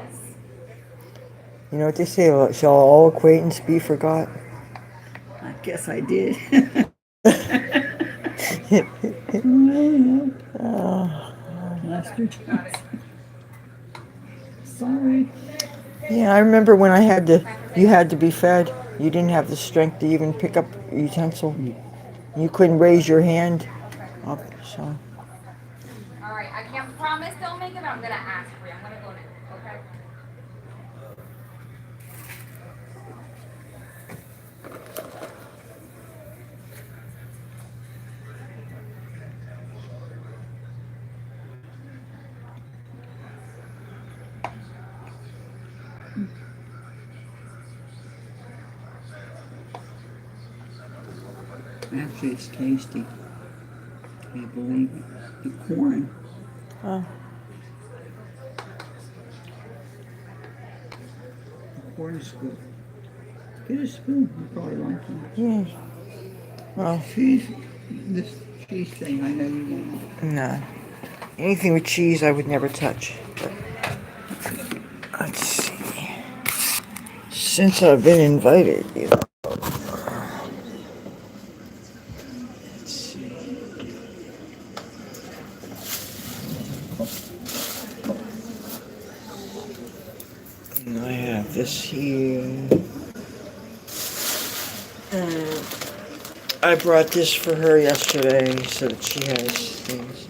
You know what they say? Shall all acquaintance be forgot? I guess I did. Lester Johnson. Sorry. Yeah, I remember when you had to be fed. You didn't have the strength to even pick up a utensil. You couldn't raise your hand up, so. All right, I can't promise they'll make it, but I'm gonna ask for you. I'm gonna go now, okay? Actually, it's tasty. Can you believe it? The corn. Oh. The corn is good. Get a spoon. You probably like it. Yeah. Well, This cheese thing, I know you won't. no. Anything with cheese I would never touch. But let's see. Since I've been invited, you know. Let's see. And I have this here. And I brought this for her yesterday so that she has things.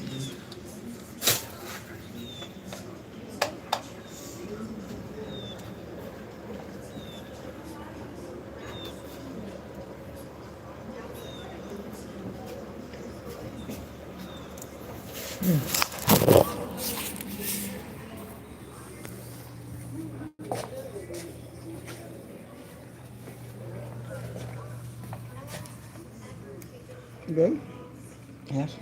Good? Yes.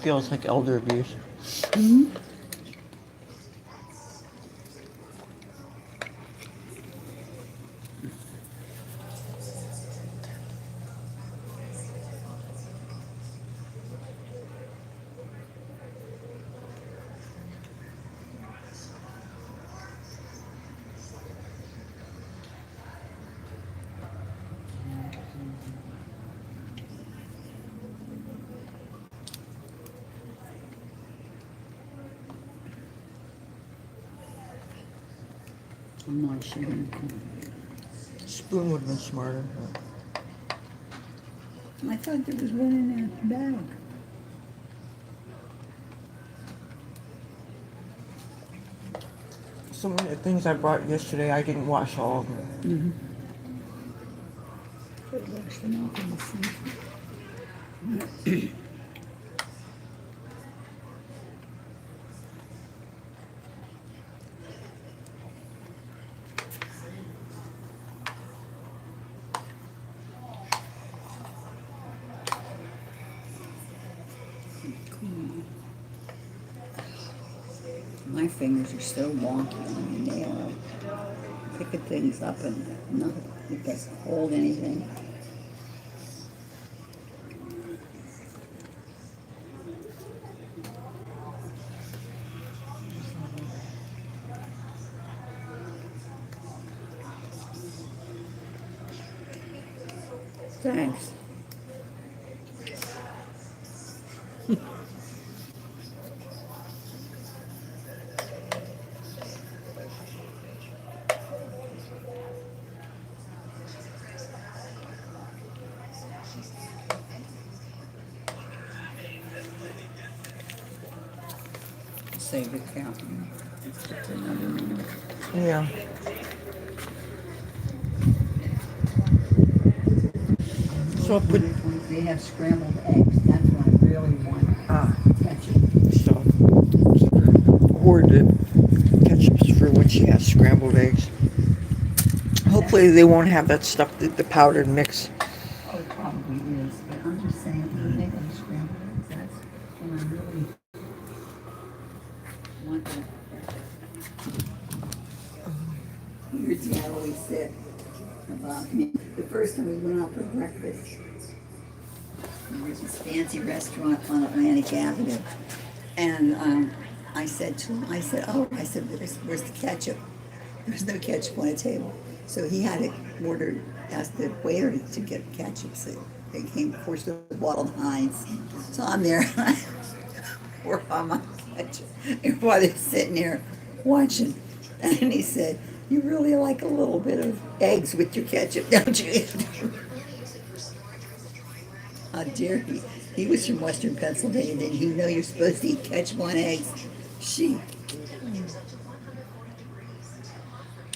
Feels like elder abuse. I'm not sharing. Spoon would have been smarter. I thought there was one in that bag. Some of the things I brought yesterday, I didn't wash all of them. Put wash them off in the sink. fingers are so wonky. I mean, they are picking things up and nothing. It doesn't hold anything. Thanks. Save the count. Let's get to another minute. Yeah. So I'll put, They have scrambled eggs. That's what I really want. Ketchup. so hoard the ketchups for when she has scrambled eggs. Hopefully they won't have that stuff, the powdered mix. Oh, it probably is. But I'm just saying, when they have scrambled eggs, that's when I really want that. Here's what I always said about me. The first time we went out for breakfast, there was this fancy restaurant on Atlantic Avenue. And I said to him, where's the ketchup? There's no ketchup on the table. So he had to ask the waiter to get ketchup. So they came, of course, with a bottle of Heinz. So I'm there, we're on my ketchup. And while they're sitting there watching, and he said, "You really like a little bit of eggs with your ketchup, don't you?" How dare he? He was from Western Pennsylvania. Didn't he know you're supposed to eat ketchup on eggs? She.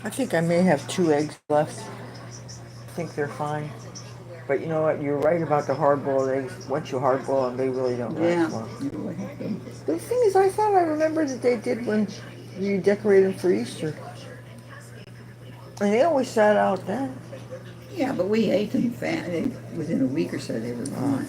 I think I may have 2 eggs left. I think they're fine. But you know what? You're right about the hard-boiled eggs. Once you hard-boil them, they really don't last long. The thing is, I thought I remember that they did when you decorated them for Easter. And they always sat out then. Yeah, but we ate them fast. Within a week or so, they were gone.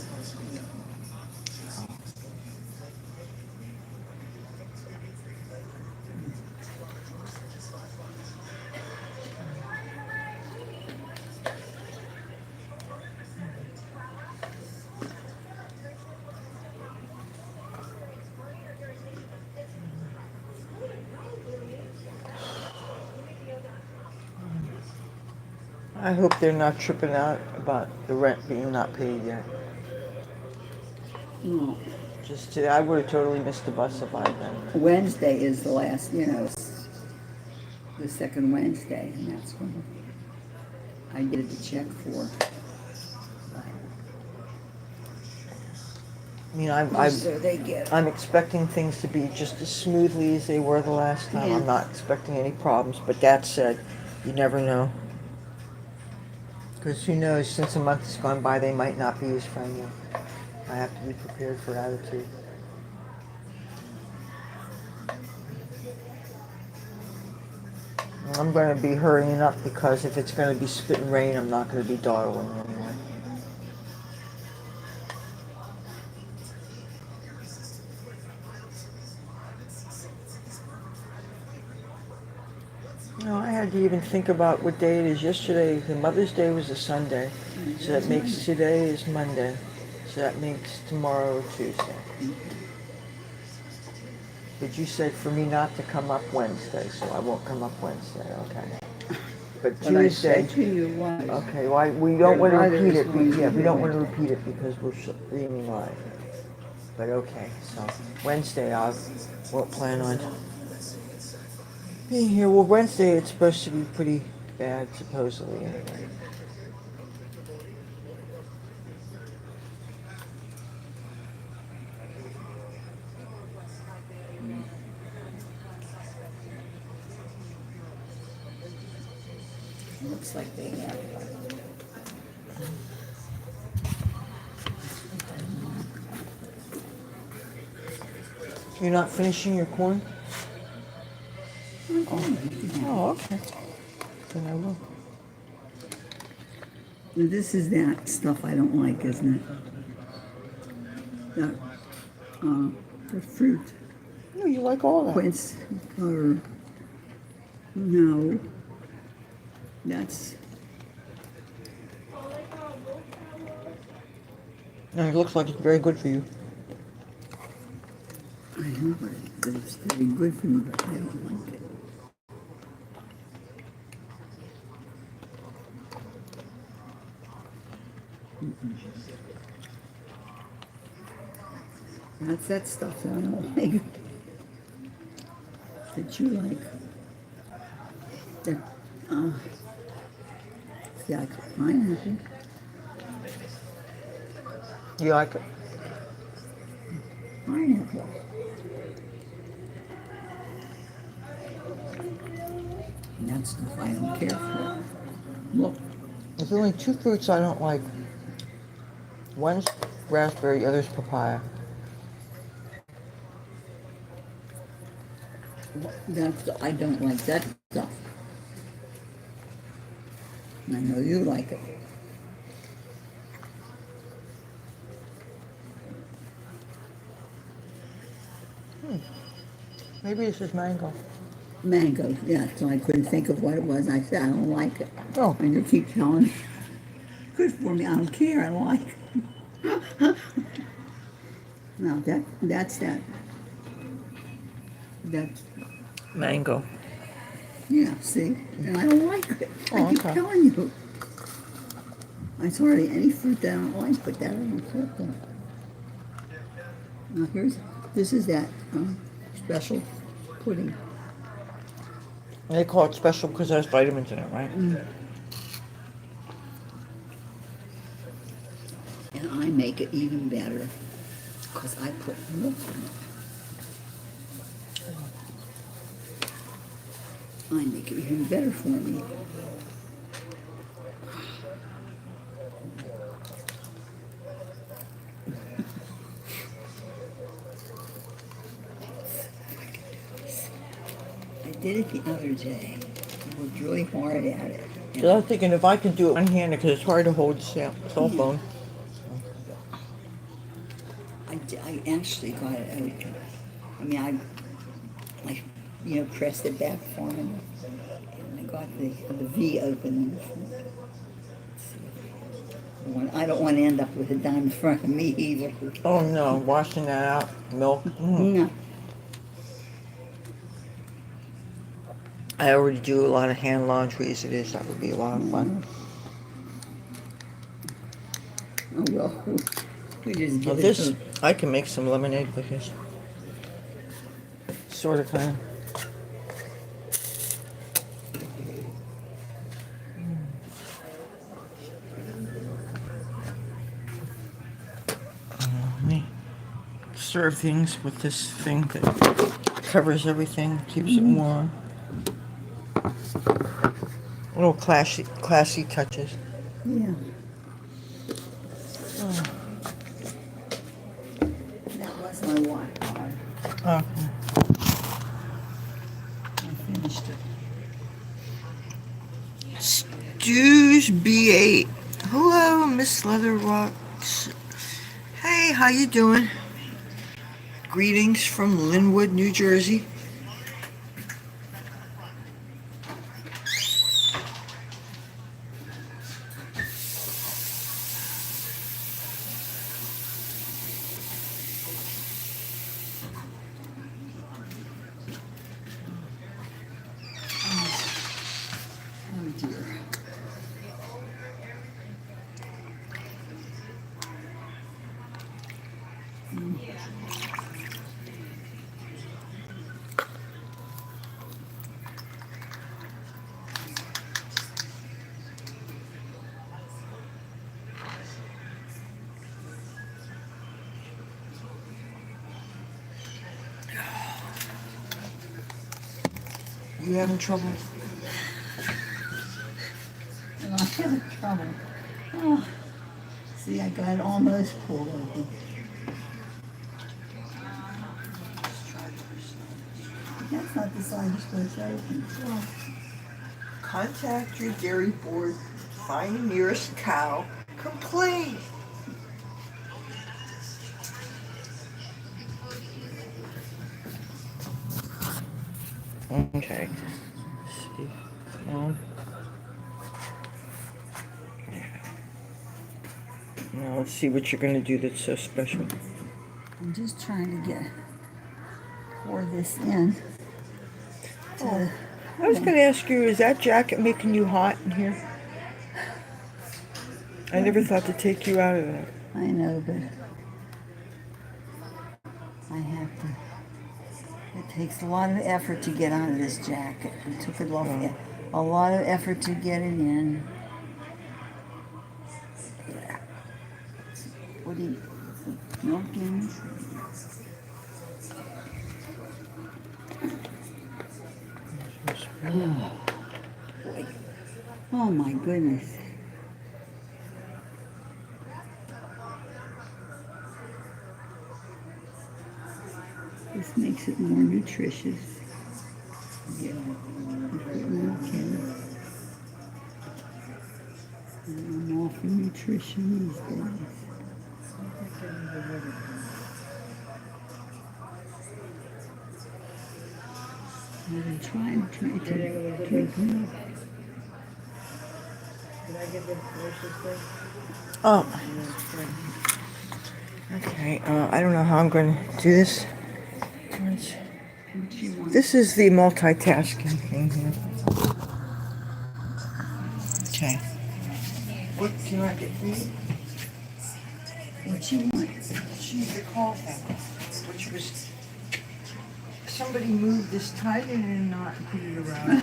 I hope they're not tripping out about the rent being not paid yet. No. Just today, I would have totally missed the bus if I'd been. Wednesday is the last, the second Wednesday, and that's when I get the check for. I mean, So they get. I'm expecting things to be just as smoothly as they were the last time. Yeah. I'm not expecting any problems. But that said, you never know. Because who knows, since a month has gone by, they might not be as friendly. I have to be prepared for attitude. I'm going to be hurrying up because if it's going to be spit and rain, I'm not going to be dawdling anyway. No, I had to even think about what day it is. Yesterday, the Mother's Day was a Sunday, so that makes today is Monday, so that makes tomorrow Tuesday. But you said for me not to come up Wednesday, so I won't come up Wednesday, okay. But What I Tuesday, said to you was. okay, well, we don't want to Your repeat it, mother is yeah, we don't going want to to repeat it because we're streaming live. But okay, so Wednesday I won't plan on being here. Well, Wednesday it's supposed to be pretty bad, supposedly, anyway. Looks like they have. You're not finishing your corn? Oh, okay. Then I will. This is that stuff I don't like, isn't it? That, the fruit. Oh, you like all that. quince, or no, that's, And it looks like it's very good for you. I know, but it's very good for me, but I don't like it. That's that stuff that I don't like. That you like. That, see, I like pineapple. You like it? Pineapple. And that stuff I don't care for. Look, There's only two fruits I don't like. One's raspberry, the other's papaya. that's, I don't like that stuff. And I know you like it. Maybe this is mango. Mango, yeah, so I couldn't think of what it was. I said, I don't like it. Oh. And you keep telling me, good for me, I don't care, I like it. No, that's that. That's, Mango. yeah, see? And I don't like it. I Oh, keep okay. telling you. It's hardly any fruit that I don't like, but that I don't care for. Now this is that special pudding. They call it special because there's vitamins in it, right? And I make it even better because I put milk in it. I make it even better for me. I did it the other day. I worked really hard at it. So I was thinking if I could do it one-handed because it's hard to hold the cell phone. I actually got it open. I mean, I pressed it back for him, and I got the V open. I don't want to end up with it down in front of me either. Oh no, washing that out, milk. No. I already do a lot of hand laundry as it is. That would be a lot of fun. Oh well, we just Well, give this, it I can make some lemonade with this. Sort of, kind of. Let me serve things with this thing that covers everything, keeps it warm. Little classy touches. Yeah. That was my water card. Okay. I finished it. Stews B8. Hello, Miss Leathur Rokk. Hey, how you doing? Greetings from Linwood, New Jersey. Oh dear. You having trouble? And I'm having trouble. Oh, see, I got it almost pulled open. That's not the side you're supposed to open. Well, contact your dairy board, find the nearest cow, complain. Okay. See. No. Now let's see what you're gonna do that's so special. I'm just trying to pour this in. Oh, I was gonna ask you, is that jacket making you hot in here? I never thought to take you out of that. I know, but I have to. It takes a lot of effort to get out of this jacket. It took a lot of effort to get it in. Yeah. What do you? Milk in? Oh, boy. Oh my goodness. This makes it more nutritious. Yeah, you put milk in. And I'm all for nutrition these days. I'm trying to drink milk. Oh. Okay. I don't know how I'm going to do this. This is the multitasking thing here. Okay. What can I get for you? What you want? She's the call thing, which was somebody moved this tied in a knot and put it around.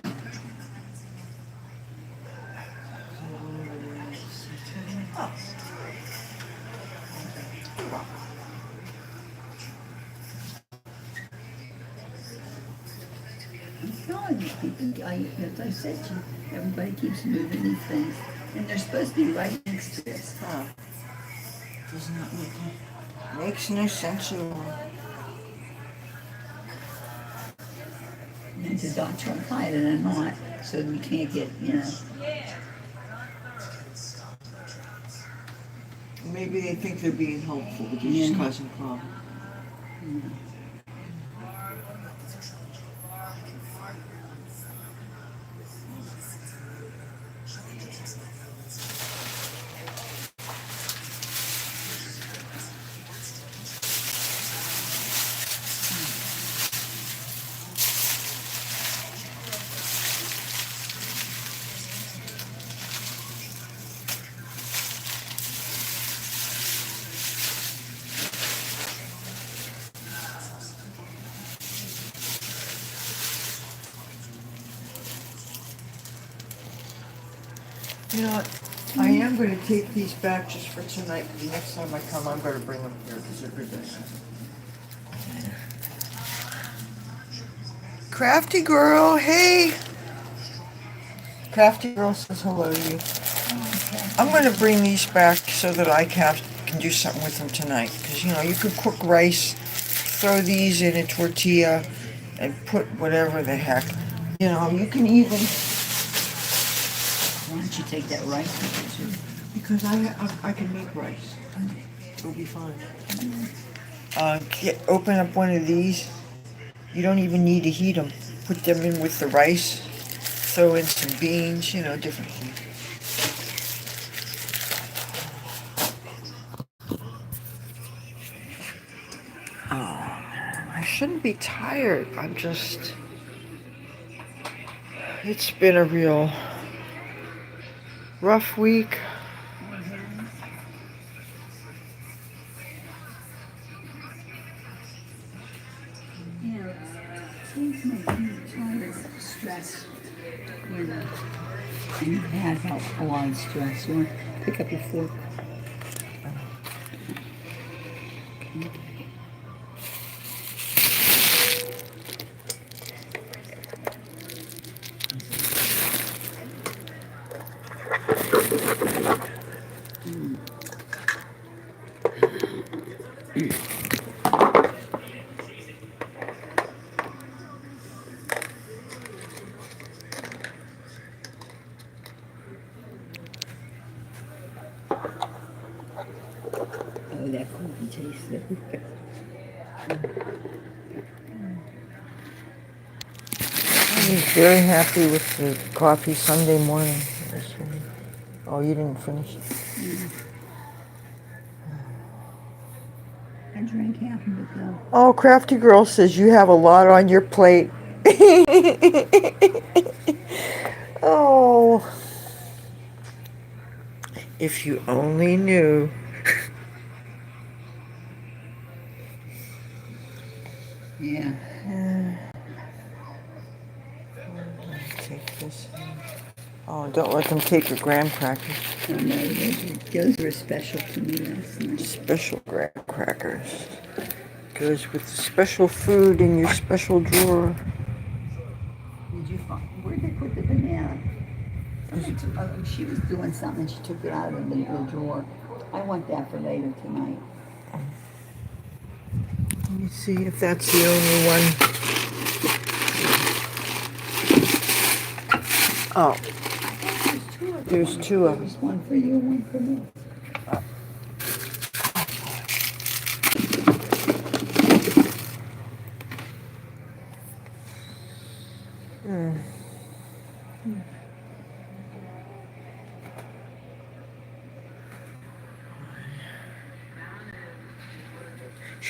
I'm telling you, people, as I said to you, everybody keeps moving these things. And they're supposed to be right next to us. Huh. Does not makes no sense at all. And the dog trying to hide it and not, so we can't get, Maybe they think they're being helpful, but they're just causing problems. You know what? I am going to take these back just for tonight. The next time I come, I'm going to bring them here because they're good. Crafty girl, hey! Crafty girl says hello to you. I'm going to bring these back so that I can do something with them tonight. Because, you could cook rice, throw these in a tortilla, and put whatever the heck. You can even... Why don't you take that rice with you? Because I can make rice. It'll be fine. Open up one of these. You don't even need to heat them. Put them in with the rice. Throw in some beans, different things. I shouldn't be tired. It's been a real rough week. Things make you tired, stress, And you have a lot of stress. You want to pick up your fork? Oh, that coffee tastes so good. very happy with the coffee Sunday morning. Oh, you didn't finish? I drank half of it though. Oh, Crafty Girl says you have a lot on your plate. Oh, if you only knew. Yeah. Take this. Oh, don't let them take your graham crackers. Oh, no, those were special to me last night. Special graham crackers. Goes with the special food in your special drawer. Did you find, where'd they put the banana? She was doing something and she took it out of the drawer. I want that for later tonight. Let me see if that's the only one. Oh, there's two of them. There's one for you, one for me.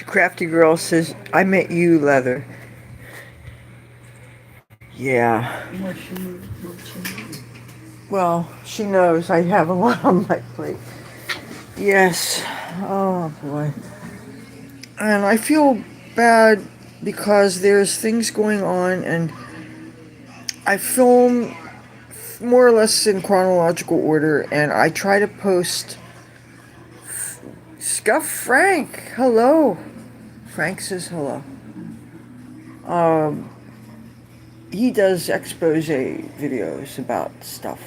Crafty Girl says, I met you, Leather. Yeah. Well, she knows I have a lot on my plate. Yes. Oh, boy. And I feel bad because there's things going on, and I film more or less in chronological order, and I try to post. Scuff Frank, hello. Frank says hello. He does expose videos about stuff.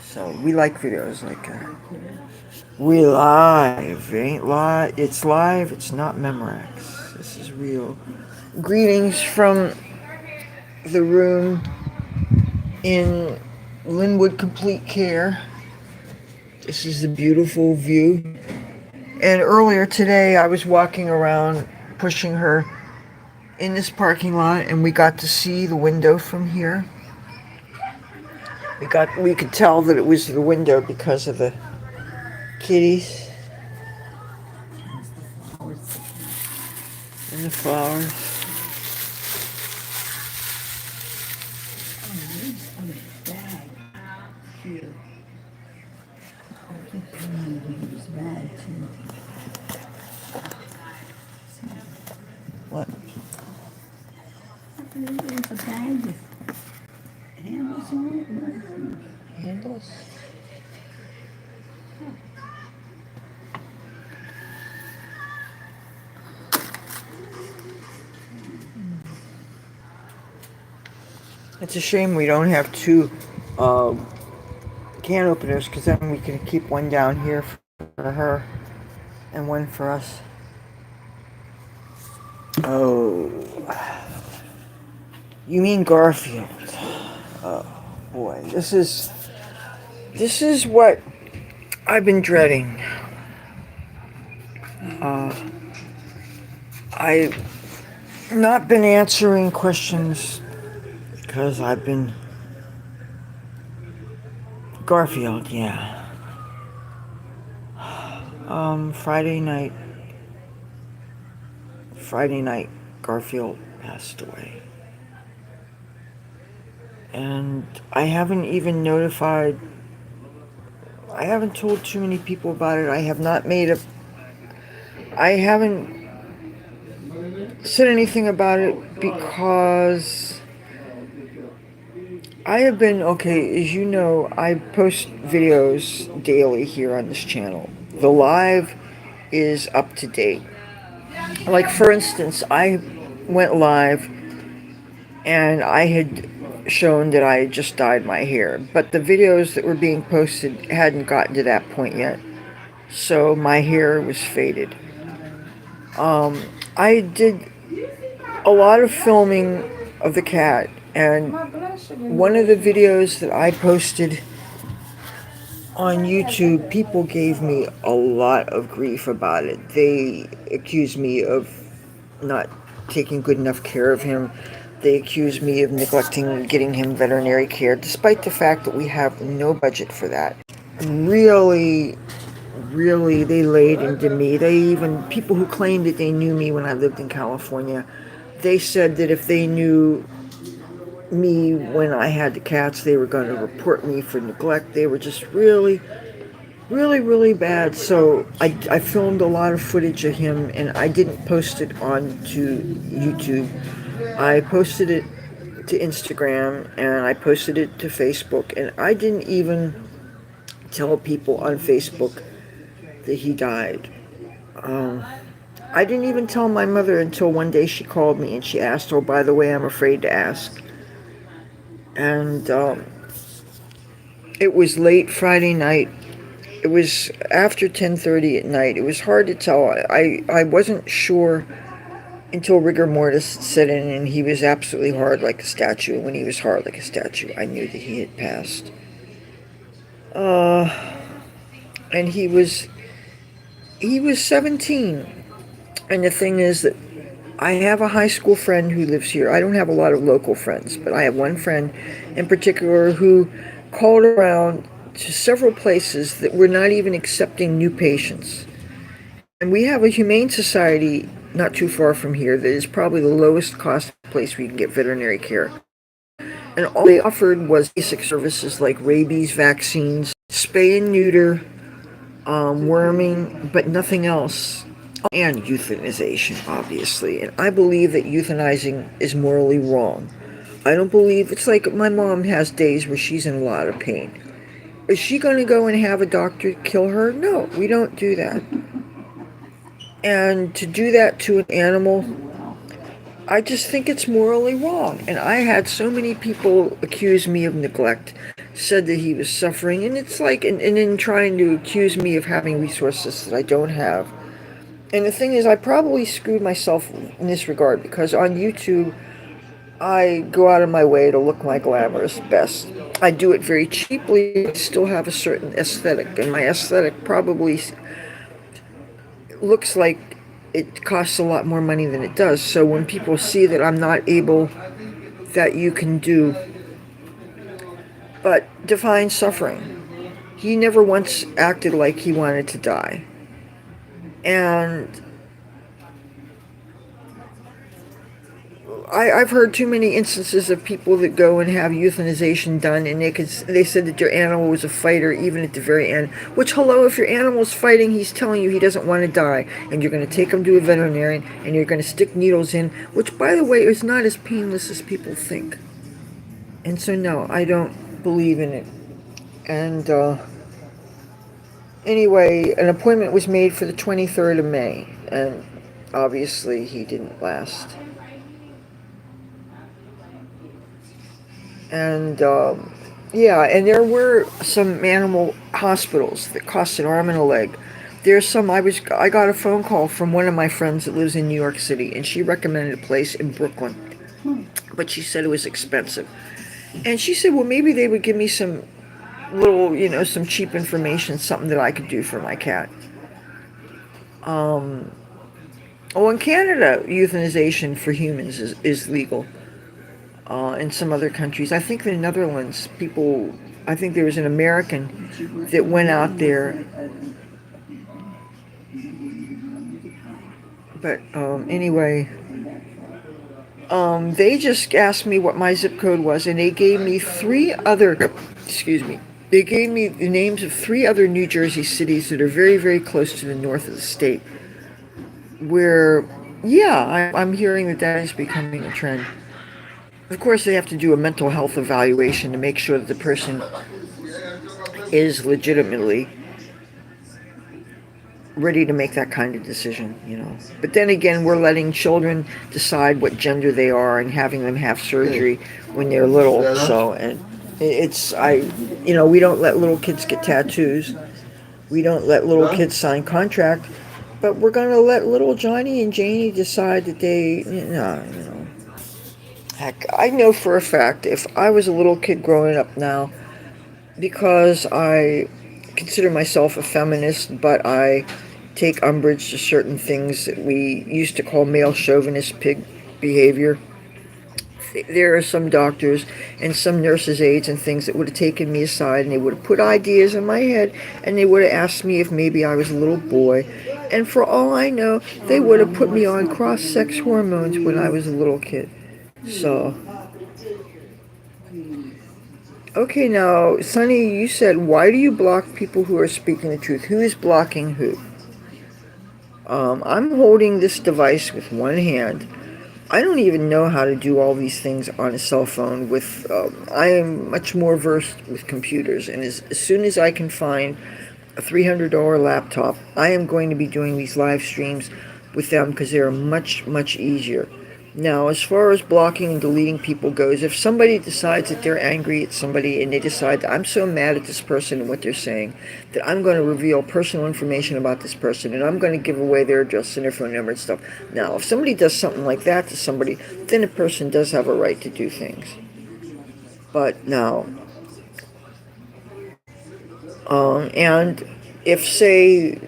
So we like videos like that. We live. It ain't live. It's live. It's not Memorex. This is real. Greetings from the room in Linwood Complete Care. This is the beautiful view. And earlier today, I was walking around pushing her in this parking lot, and we got to see the window from here. We could tell that it was the window because of the kitties and the flowers. What? There's a bag with handles on it. Handles? It's a shame we don't have two can openers, because then we can keep one down here for her and one for us. Oh, you mean Garfield? Oh boy, this is what I've been dreading. I've not been answering questions because I've been Garfield, yeah. Friday night, Garfield passed away. And I haven't even I haven't told too many people about it. I haven't said anything about it because I have been, as you know, I post videos daily here on this channel. The live is up to date. Like, for instance, I went live and I had shown that I had just dyed my hair, but the videos that were being posted hadn't gotten to that point yet, so my hair was faded. I did a lot of filming of the cat, and one of the videos that I posted on YouTube, people gave me a lot of grief about it. They accused me of not taking good enough care of him. They accuse me of neglecting getting him veterinary care, despite the fact that we have no budget for that. Really, really, they laid into me. They even, people who claimed that they knew me when I lived in California, they said that if they knew me when I had the cats, they were going to report me for neglect. They were just really, really, really bad. So I filmed a lot of footage of him, and I didn't post it onto YouTube. I posted it to Instagram, and I posted it to Facebook, and I didn't even tell people on Facebook that he died. I didn't even tell my mother until one day she called me and she asked, "Oh, by the way, I'm afraid to ask." And it was late Friday night. It was after 10:30 at night. It was hard to tell. I wasn't sure until rigor mortis set in and he was absolutely hard like a statue. When he was hard like a statue, I knew that he had passed. And he was 17. And the thing is that I have a high school friend who lives here. I don't have a lot of local friends, but I have one friend in particular who called around to several places that were not even accepting new patients. And we have a humane society not too far from here that is probably the lowest cost place where you can get veterinary care. And all they offered was basic services like rabies vaccines, spay and neuter, worming, but nothing else. And euthanization, obviously. And I believe that euthanizing is morally wrong. I don't believe, it's like my mom has days where she's in a lot of pain. Is she going to go and have a doctor kill her? No, we don't do that. And to do that to an animal, I just think it's morally wrong. And I had so many people accuse me of neglect, said that he was suffering, and it's like, and then trying to accuse me of having resources that I don't have. And the thing is, I probably screwed myself in this regard because on YouTube, I go out of my way to look my glamorous best. I do it very cheaply, but still have a certain aesthetic, and my aesthetic probably looks like it costs a lot more money than it does. So when people see that I'm not able, that you can do, but define suffering. He never once acted like he wanted to die. And I've heard too many instances of people that go and have euthanization done, and they said that their animal was a fighter even at the very end. Which, hello, if your animal's fighting, he's telling you he doesn't want to die, and you're going to take him to a veterinarian, and you're going to stick needles in, which, by the way, is not as painless as people think. And so, no, I don't believe in it. And anyway, an appointment was made for the 23rd of May, and obviously he didn't last. And yeah, and there were some animal hospitals that cost an arm and a leg. There's some, I got a phone call from one of my friends that lives in New York City, and she recommended a place in Brooklyn, but she said it was expensive. And she said, well, maybe they would give me some little, some cheap information, something that I could do for my cat. Oh, in Canada, euthanization for humans is legal. In some other countries, I think the Netherlands, I think there was an American that went out there. But anyway, they just asked me what my zip code was, and they gave me they gave me the names of 3 other New Jersey cities that are very, very close to the north of the state, where, yeah, I'm hearing that is becoming a trend. Of course, they have to do a mental health evaluation to make sure that the person is legitimately ready to make that kind of decision, But then again, we're letting children decide what gender they are and having them have surgery when they're little. So, and we don't let little kids get tattoos. We don't let little kids sign contract. But we're going to let little Johnny and Janie decide that they, Heck, I know for a fact if I was a little kid growing up now, because I consider myself a feminist, but I take umbrage to certain things that we used to call male chauvinist pig behavior, there are some doctors and some nurses' aides and things that would have taken me aside and they would have put ideas in my head and they would have asked me if maybe I was a little boy. And for all I know, they would have put me on cross-sex hormones when I was a little kid. So, okay, now, Sonny, you said, why do you block people who are speaking the truth? Who is blocking who? I'm holding this device with one hand. I don't even know how to do all these things on a cell phone. I am much more versed with computers, and as soon as I can find a $300 laptop, I am going to be doing these live streams with them because they are much, much easier. Now, as far as blocking and deleting people goes, if somebody decides that they're angry at somebody and they decide that I'm so mad at this person and what they're saying that I'm going to reveal personal information about this person and I'm going to give away their address and their phone number and stuff. Now, if somebody does something like that to somebody, then a person does have a right to do things. But now, and if, say,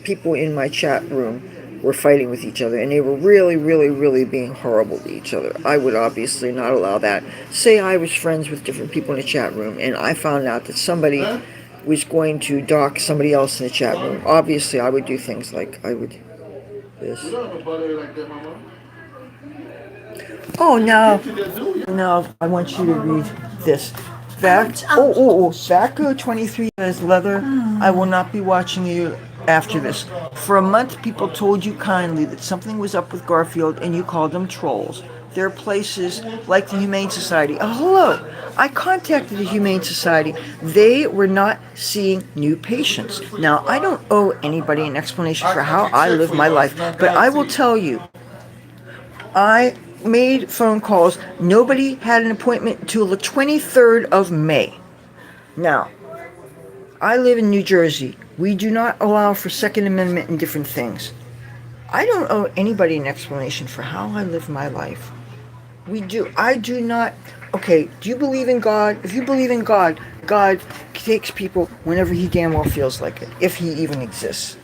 people in my chat room were fighting with each other and they were really, really, really being horrible to each other, I would obviously not allow that. Say I was friends with different people in the chat room and I found out that somebody was going to dox somebody else in the chat room. Obviously, I would do things like I would this. Oh, no, I want you to read this. Vacco 23 says, Leather, I will not be watching you after this. For a month, people told you kindly that something was up with Garfield and you called them trolls. There are places like the Humane Society. Oh, hello. I contacted the Humane Society. They were not seeing new patients. Now, I don't owe anybody an explanation for how I live my life, but I will tell you, I made phone calls. Nobody had an appointment until the 23rd of May. Now, I live in New Jersey. We do not allow for Second Amendment and different things. I don't owe anybody an explanation for how I live my life. I do not. Okay, do you believe in God? If you believe in God, God takes people whenever he damn well feels like it, if he even exists.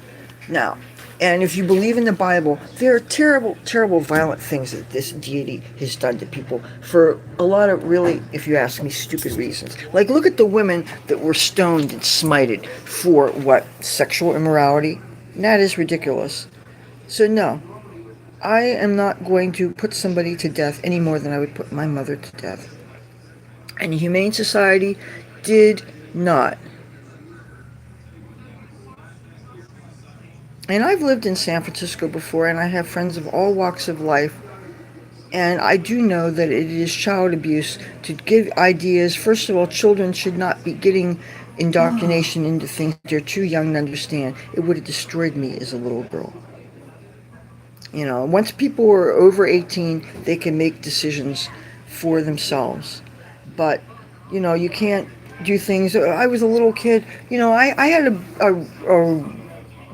Now, and if you believe in the Bible, there are terrible, terrible, violent things that this deity has done to people for a lot of really, if you ask me, stupid reasons. Like, look at the women that were stoned and smited for what? Sexual immorality? That is ridiculous. So no, I am not going to put somebody to death any more than I would put my mother to death. And the Humane Society did not. And I've lived in San Francisco before, and I have friends of all walks of life. And I do know that it is child abuse to give ideas. First of all, children should not be getting indoctrination into things they're too young to understand. It would have destroyed me as a little girl. You know, once people are over 18, they can make decisions for themselves. But, you know, you can't do things. I was a little kid. You know, I had a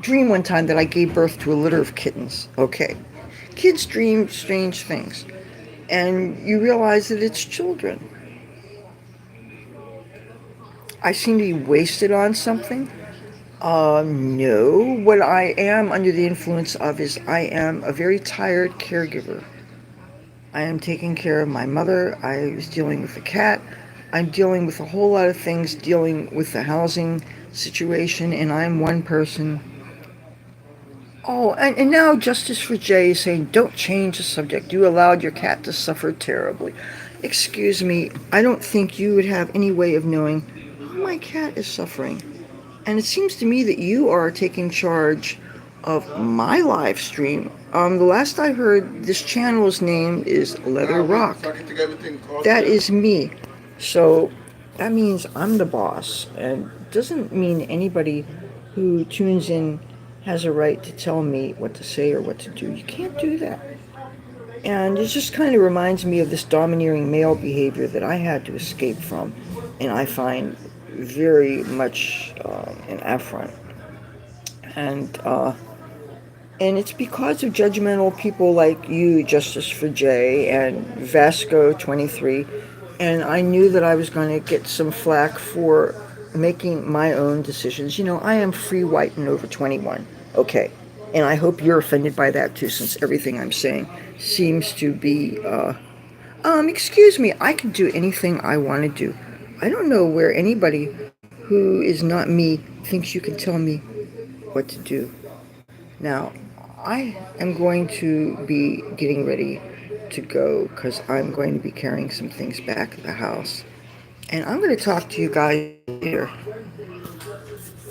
dream one time that I gave birth to a litter of kittens. Okay. Kids dream strange things. And you realize that it's children. I seem to be wasted on something. No. What I am under the influence of is I am a very tired caregiver. I am taking care of my mother. I was dealing with a cat. I'm dealing with a whole lot of things, dealing with the housing situation, and I'm one person. Oh, and now Justice for Jay is saying, don't change the subject. You allowed your cat to suffer terribly. Excuse me, I don't think you would have any way of knowing how my cat is suffering. And it seems to me that you are taking charge of my live stream. The last I heard, this channel's name is Leathur Rokk. That is me. So that means I'm the boss. And doesn't mean anybody who tunes in has a right to tell me what to say or what to do. You can't do that. And it just kind of reminds me of this domineering male behavior that I had to escape from, and I find very much an affront. And it's because of judgmental people like you, Justice for Jay, and Vasco 23, and I knew that I was going to get some flack for making my own decisions. You know, I am free, white, and over 21. Okay. And I hope you're offended by that too, since everything I'm saying seems to be Excuse me, I can do anything I want to do. I don't know where anybody who is not me thinks you can tell me what to do. Now, I am going to be getting ready to go because I'm going to be carrying some things back to the house. And I'm going to talk to you guys later.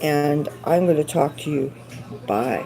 And I'm going to talk to you. Bye.